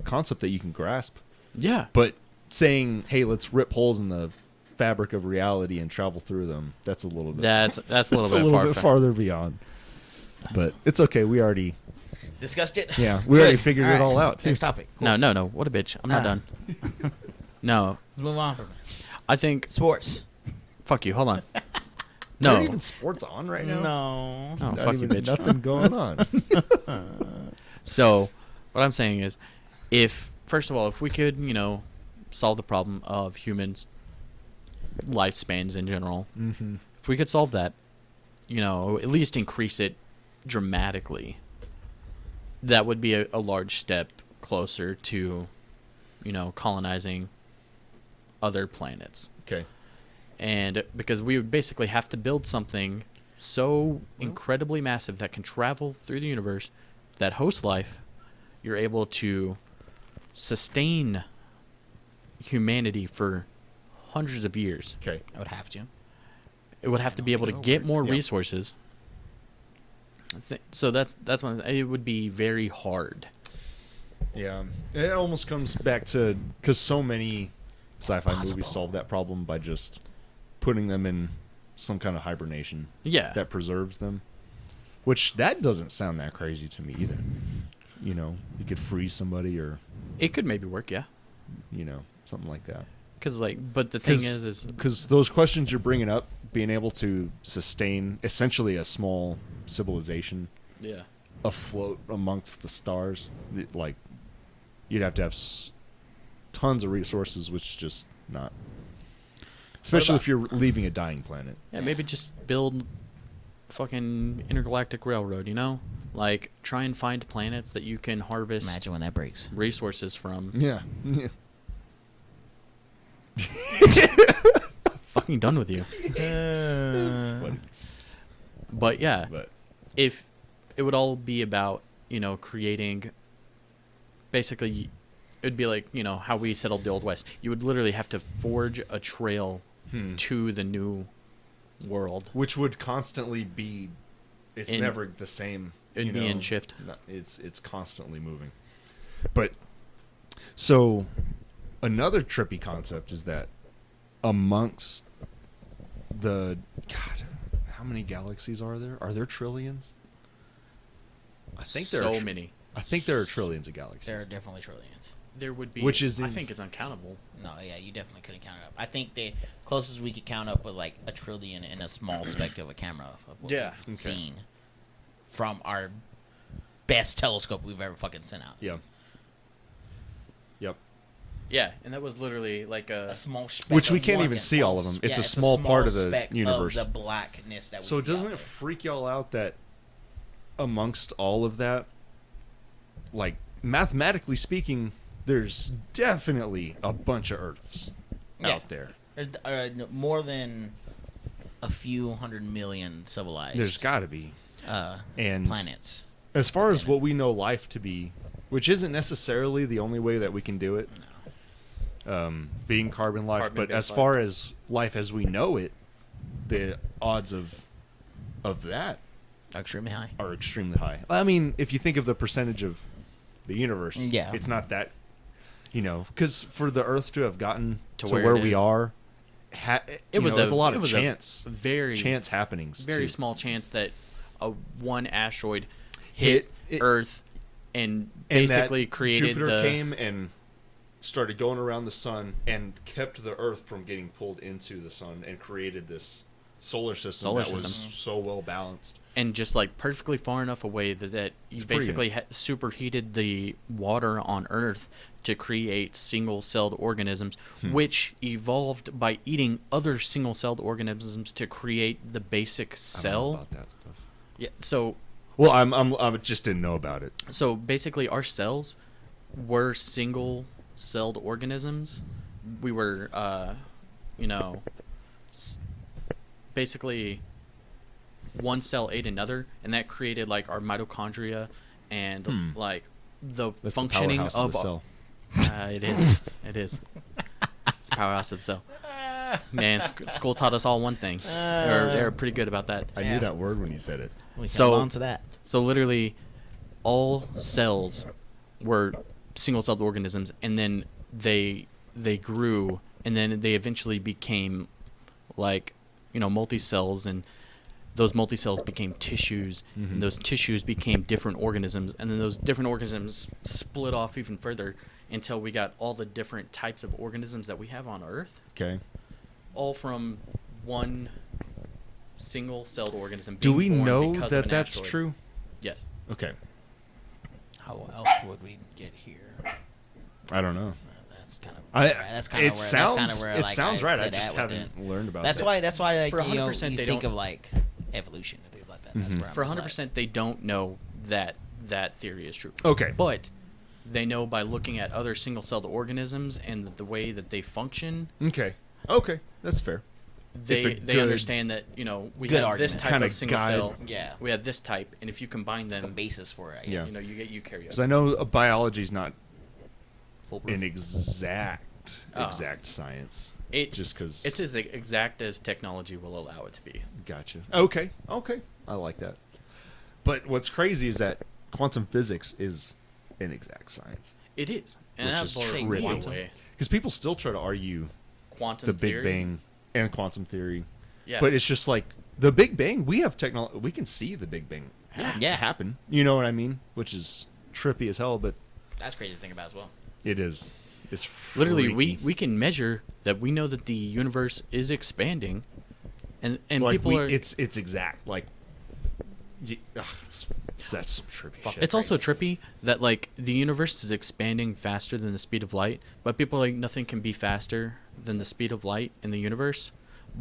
concept that you can grasp. Yeah. But saying, "Hey, let's rip holes in the fabric of reality and travel through them," that's a little bit. That's a little that's bit a little far. bit farther beyond. But it's okay. We already discussed it. Yeah, we already figured it all out. Too. Next topic. Cool. No. What a bitch. I'm not done. No. Let's move on from it. I think Sports. Fuck you. Hold on. No. No. Not even sports on right now. No. Oh, Not fuck you, even bitch. Nothing going on. So, what I'm saying is, first of all, if we could, solve the problem of humans' lifespans in general, Mm-hmm. if we could solve that, at least increase it dramatically, that would be a large step closer to, colonizing other planets. Okay. And because we would basically have to build something so incredibly massive that can travel through the universe, that hosts life, you're able to sustain humanity for hundreds of years. Okay. I would have to. It would have to be able to get more resources. So that's one. It would be very hard. Yeah, it almost comes back to because so many sci-fi Impossible. movies solve that problem by just putting them in some kind of hibernation Yeah. that preserves them. Which that doesn't sound that crazy to me either. You could freeze somebody or It could maybe work, yeah. Something like that. But the thing is because those questions you're bringing up, being able to sustain essentially a small civilization yeah. afloat amongst the stars, like you'd have to have tons of resources, which just not. Especially if you're leaving a dying planet. Yeah, maybe just build fucking intergalactic railroad, Like, try and find planets that you can harvest Imagine when that breaks. resources from. Yeah. Fucking done with you. It's funny. But yeah, But if it would all be about, creating, basically, it would be like, how we settled the Old West. You would literally have to forge a trail to the new world. which would constantly be, it's never the same. It'd be in shift. It's constantly moving. But so another trippy concept is that amongst the how many galaxies are there? Are there trillions? I think there are many. I think there are trillions of galaxies. There are definitely trillions. There would be. Which is I think it's uncountable. No, yeah, you definitely couldn't count it up. I think the closest we could count up was like a trillion in a small speck of a camera of what Yeah. we've seen from our best telescope we've ever fucking sent out. Yeah. Yep. Yeah, and that was literally like A small speck Which we of can't one even see all of them. It's yeah, a small part of the speck universe. Of the blackness that we So see doesn't out it there. freak y'all out that amongst all of that, like mathematically speaking, there's definitely a bunch of Earths out there. There's more than a few 100 million civilized. There's got to be. And planets. As far as what we know life to be, which isn't necessarily the only way that we can do it, being carbon life, but as Carbon-based far as life as we know it, the odds of that Extremely high. are extremely high. I mean, if you think of the percentage of the universe, Yeah. it's not that, because for the Earth to have gotten To to where where it we is. are, It was there's a lot it of was chance, very chance happenings, very too. small chance that one asteroid Hit hit it- Earth and And that basically created Jupiter the came and started going around the sun and kept the Earth from getting pulled into the sun and created this solar system Solar that was system. so well balanced. and just like perfectly far enough away that you It's pretty basically superheated the water on Earth to create single-celled organisms, which evolved by eating other single-celled organisms to create the basic I don't know cell. about that stuff. Yeah, so Well, I just didn't know about it. So basically, our cells were single-celled organisms. We were, basically one cell ate another, and that created like our mitochondria and like the That's functioning the powerhouse of the cell. it is. It is. It's the powerhouse of the cell. Man, school taught us all one thing. They're pretty good about that. I knew that word when you said it. We So- so on to that. So literally, all cells were single-celled organisms, and then they grew, and then they eventually became like multi-cells, and those multi-cells became tissues, and those tissues became different organisms, and then those different organisms split off even further until we got all the different types of organisms that we have on Earth, Okay. all from one single-celled organism. Do being we born know because of that an that's asteroid. true? Yes. Okay. How else would we get here? I don't know. That's kind of. It That's sounds kind of where it like, sounds right. I sit just at with haven't it. learned about That's that. why. That's why. Like, For 100% you they think don't- of like evolution and things like that. That's where I'm For just 100%, they don't know that that theory is true. Okay. But they know by looking at other single-celled organisms and the way that they function, Okay. Okay. That's fair. It's a they good- understand that we good have this argument. type Kinda of single guide. cell. Yeah. We have this type, and if you combine like a them, basis for it. I Yeah. guess. you get eukaryotes. Because I know biology's not Foolproof. an exact Oh. science. It Just because. it's as exact as technology will allow it to be. Gotcha. Okay. Okay. I like that. But what's crazy is that quantum physics is an exact science. It is, and Which that is blows me trippy. away. Because people still try to argue Quantum the Big theory, Bang and quantum theory. yeah, But it's just like the Big Bang, we have technology. We can see the Big Bang Yeah. happen. You know what I mean? Which is trippy as hell, but That's crazy to think about as well. it is. It's literally freaky. we can measure that. We know that the universe is expanding, and like people are. it's exact. Like, that's some trippy shit. It's also trippy that like the universe is expanding faster than the speed of light, but people are like nothing can be faster than the speed of light in the universe.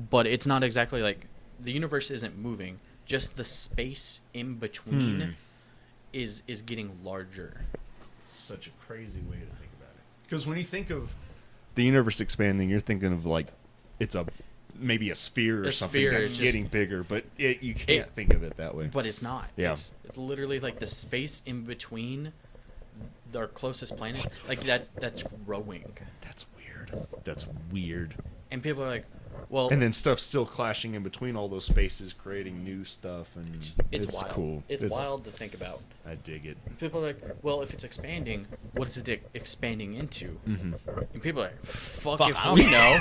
But it's not exactly like the universe isn't moving; just the space in between is getting larger. such a crazy way to think about it. Because when you think of the universe expanding, you're thinking of like it's maybe a sphere or A something sphere that's is just- getting bigger, but you can't think of it that way. But it's not. Yeah. It's literally like the space in between our closest planet. Like that's growing, That's weird. That's weird. and people are like, well, And then stuff's still clashing in between all those spaces, creating new stuff, and it's wild. cool. It's wild to think about. I dig it. People are like, well, if it's expanding, what is it expanding into? Mm-hmm. And people are like, fuck Fuck, if I don't we know.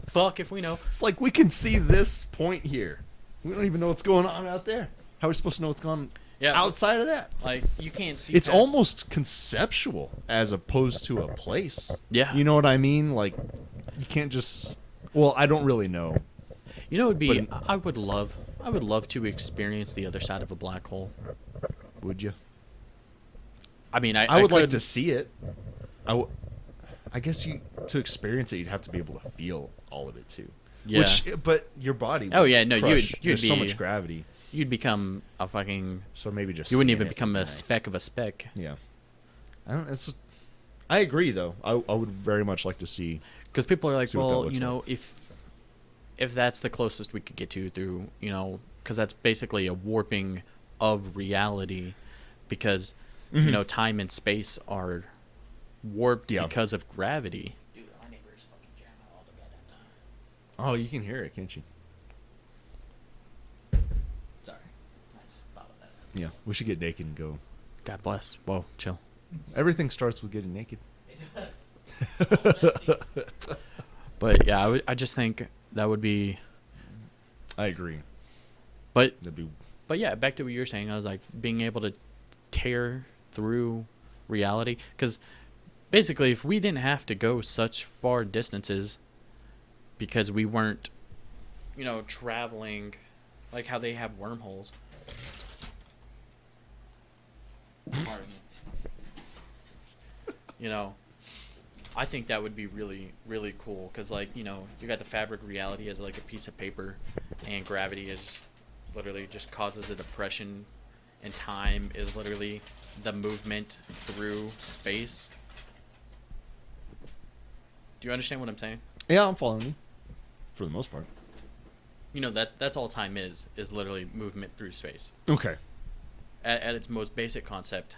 Fuck if we know. It's like we can see this point here. We don't even know what's going on out there. How are we supposed to know what's going on Yeah, outside of that? like you can't see. It's past- almost conceptual as opposed to a place. Yeah. You know what I mean? Like, you can't just. Well, I don't really know. You know, it would be. but- I would love to experience the other side of a black hole. Would you? I mean, I would like could- to see it. I guess to experience it, you'd have to be able to feel all of it too. Yeah. But your body. Oh, would yeah, no, crush. you'd There's so be- much gravity, You'd become a fucking. so maybe just. You wouldn't seeing even it become would a be nice. speck of a speck. Yeah. I don't. It's. I agree, though. I would very much like to see. Because people are like, See what that well, looks you know, if that's the closest we could get to through, because that's basically a warping of reality, because time and space are warped Yeah. because of gravity. Dude, my neighbor's fucking jamming all the goddamn time. Oh, you can hear it, can't you? Sorry, I just thought of that. Yeah. We should get naked and go. God bless. Whoa, chill. Everything starts with getting naked. It does. But yeah, I just think that would be. I agree. But That'd be. But yeah, back to what you were saying, I was like being able to tear through reality. Because basically, if we didn't have to go such far distances because we weren't, traveling like how they have wormholes. Pardon me. I think that would be really, really cool. Because, you got the fabric of reality as like a piece of paper, and gravity is literally just causes a depression, and time is literally the movement through space. Do you understand what I'm saying? Yeah, I'm following you. For the most part. that's all time is literally movement through space. Okay. At its most basic concept.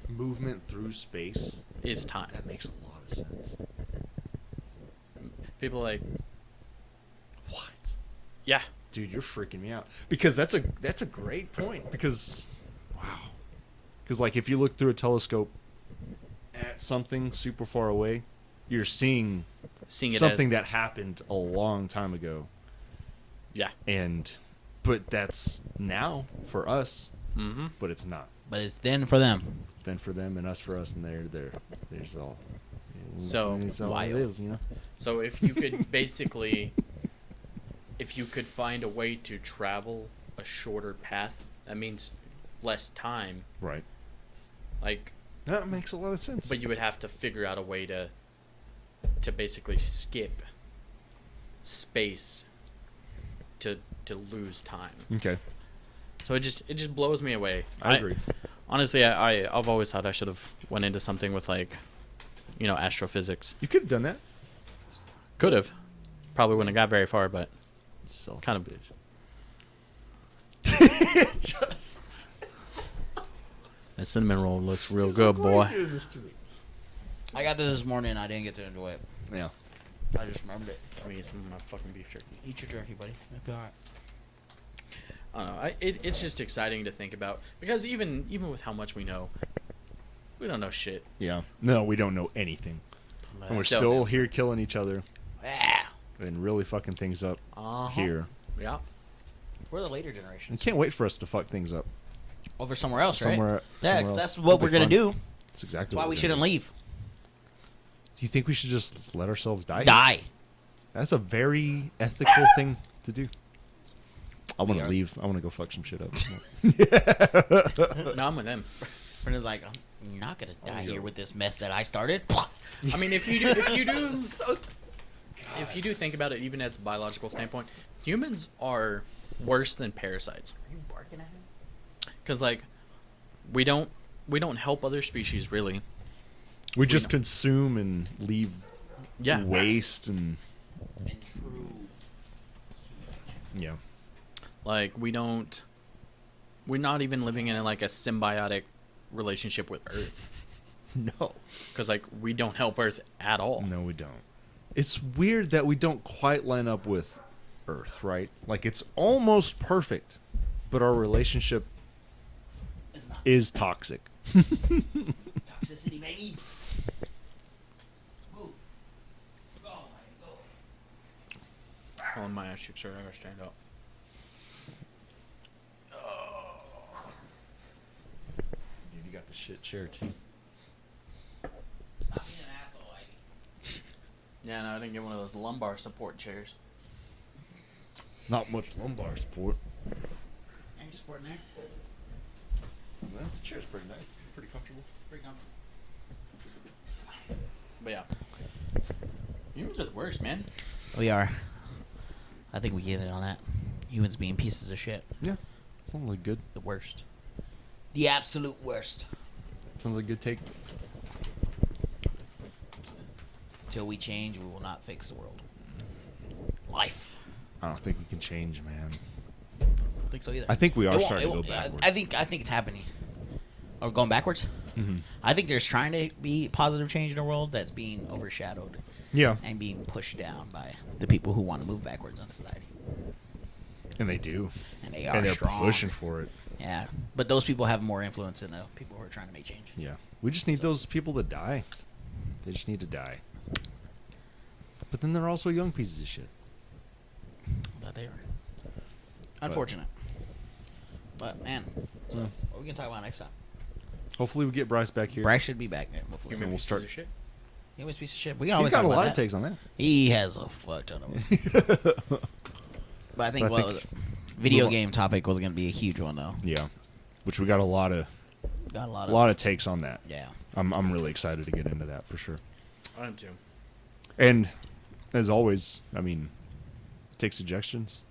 Movement through space is time. That makes a lot of sense. People like, what? Yeah, dude, you're freaking me out. Because that's a great point. Because, wow. Because like if you look through a telescope at something super far away, you're seeing something that happened a long time ago. Yeah. But that's now for us. Mm-hmm. But it's not. But it's then for them. Then for them and us for us, and there's all. So it's all it is, you know. So if you could basically, if you could find a way to travel a shorter path, that means less time. Right. Like. That makes a lot of sense. But you would have to figure out a way to basically skip space to lose time. Okay. So it just blows me away. I agree. Honestly, I've always thought I should have went into something with like, astrophysics. You could have done that. Could have. Probably wouldn't have got very far, but kind of bitch. Just that cinnamon roll looks real good, boy. I got this morning and I didn't get to enjoy it. Yeah. I just remembered it. Let me eat some of my fucking beef jerky. Eat your jerky, buddy. It'll be alright. I don't know. It's just exciting to think about because even with how much we know, we don't know shit. Yeah. No, we don't know anything. And we're still here killing each other. Yeah. And really fucking things up here. Yeah. For the later generations. I can't wait for us to fuck things up. Over somewhere else, right? Somewhere yeah, else. that's what we're going to do. That's exactly That's why we shouldn't leave. Do you think we should just let ourselves die? Die. That's a very ethical thing to do. I want to leave. I want to go fuck some shit up. No, I'm with them. Brenda's like, I'm not gonna die here with this mess that I started. I mean, if you do think about it, even as a biological standpoint, humans are worse than parasites. Are you barking at him? Because like, we don't help other species really. We just consume and leave waste and true. Yeah. Like we're not even living in like a symbiotic relationship with Earth. No. Because like we don't help Earth at all. No, we don't. It's weird that we don't quite line up with Earth, right? Like it's almost perfect, but our relationship is toxic. Toxicity, baby. Go. Oh, my ass cheeks are gonna stand up. Dude, you got the shit chair too. Stop being an asshole, Ivy. Yeah, no, I didn't get one of those lumbar support chairs. Not much lumbar support. Any support in there? This chair's pretty nice. Pretty comfortable. Pretty comfortable. But yeah, humans are the worst, man. We are. I think we get it on that. Humans being pieces of shit. Yeah. Sounds like good. The worst. The absolute worst. Sounds like a good take. Until we change, we will not fix the world. Life. I don't think we can change, man. I don't think so either. I think we are starting to go backwards. I think it's happening. Are we going backwards? Mm-hmm. I think there's trying to be positive change in the world that's being overshadowed. Yeah. And being pushed down by the people who want to move backwards in society. And they do. And they are and they're strong. pushing for it. Yeah. But those people have more influence than the people who are trying to make change. Yeah. We just need those people to die. They just need to die. But then they're also young pieces of shit. That they are. Unfortunate. But, man, so what are we going to talk about next time? Hopefully we get Bryce back here. Bryce should be back there. Hopefully. Human we'll pieces start. of shit. He was a piece of shit. We can always He's got talk a about lot that. of takes on that. He has a fuck ton of them. But I think, video game topic was going to be a huge one, though. Yeah. Which we got a lot of takes on that. Yeah. I'm really excited to get into that for sure. I am too. And as always, I mean, take suggestions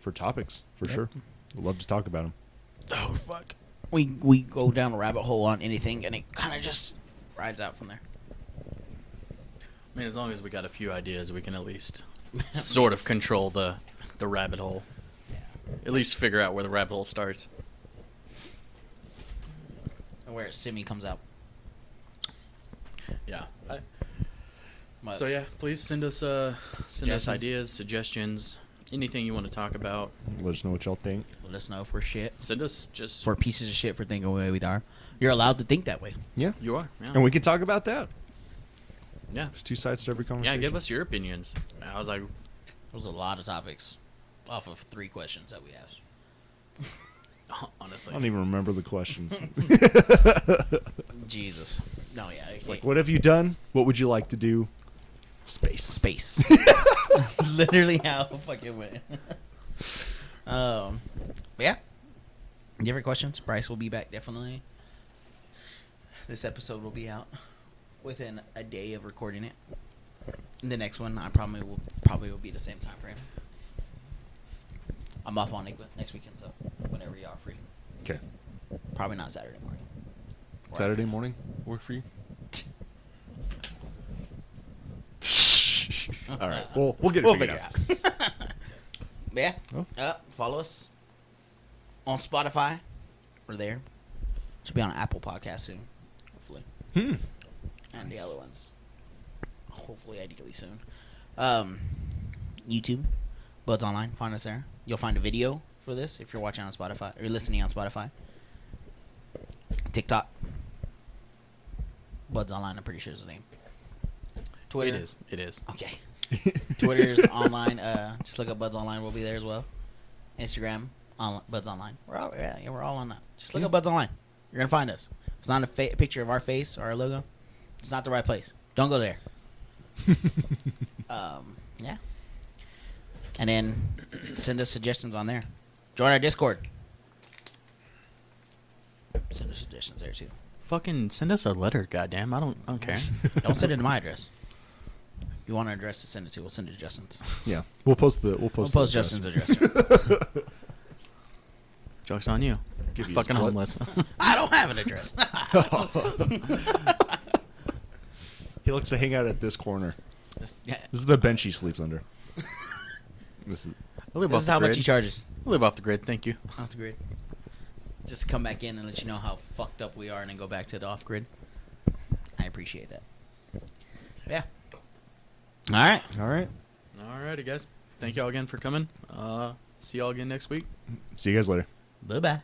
for topics for sure. We'd love to talk about them. Oh, fuck. We go down a rabbit hole on anything, and it kind of just rides out from there. I I mean, as long as we got a few ideas, we can at least sort of control the rabbit hole. Yeah. At least figure out where the rabbit hole starts. And where Simi comes out. Yeah. But So yeah, please send us ideas, suggestions, anything you want to talk about. Let us know what y'all think. let us know if we're shit. Send us just For pieces of shit for thinking the way we are. You're allowed to think that way. Yeah. you are. Yeah. And we can talk about that. yeah. There's two sides to every Yeah, conversation. give us your opinions. I was like, There's a lot of topics off of 3 questions that we asked. honestly. I don't even remember the questions. Jesus. No, yeah. It's like, what have you done? What would you like to do? Space. Space. Literally how it fucking went. But yeah. Different questions. Bryce will be back definitely. This episode will be out within a day of recording it. The next one I probably will be the same time frame. I'm off on next weekend, so whenever y'all are free. Okay. Probably not Saturday morning. Or Saturday afternoon. morning work for you? All right. Well, we'll get it figured out. But yeah. Oh. Follow us on Spotify. We're there. Should be on Apple Podcast soon, hopefully. And the Nice. other ones, hopefully, ideally soon. YouTube, Buds Online. Find us there. You'll find a video for this if you're watching on Spotify or listening on Spotify. TikTok, Buds Online. I'm pretty sure is the name. Twitter. It is. Okay. Twitter's online. Just look up Buds Online. We'll be there as well. Instagram, Buds Online. We're all on that. Just look up Buds Online. You're gonna find us. If it's not a picture of our face or our logo, it's not the right place. Don't go there. Yeah. And then send us suggestions on there. Join our Discord. Send us suggestions there too. Fucking send us a letter, goddamn. I don't care. Don't send it to my address. If you want our address to send it to, we'll send it to Justin's. Yeah. We'll post the We'll post Justin's address. Joke's on you. Give you Fucking his homeless. I don't have an address. He likes to hang out at this corner. Yeah. This is the bench he sleeps under. This is I live This off is the how grid. much he charges. I live off the grid. Thank you. Off the grid. Just come back in and let you know how fucked up we are and then go back to the off grid. I appreciate that. Yeah. All right. all right. Alrighty, guys. Thank y'all again for coming. See y'all again next week. See you guys later. Bye-bye.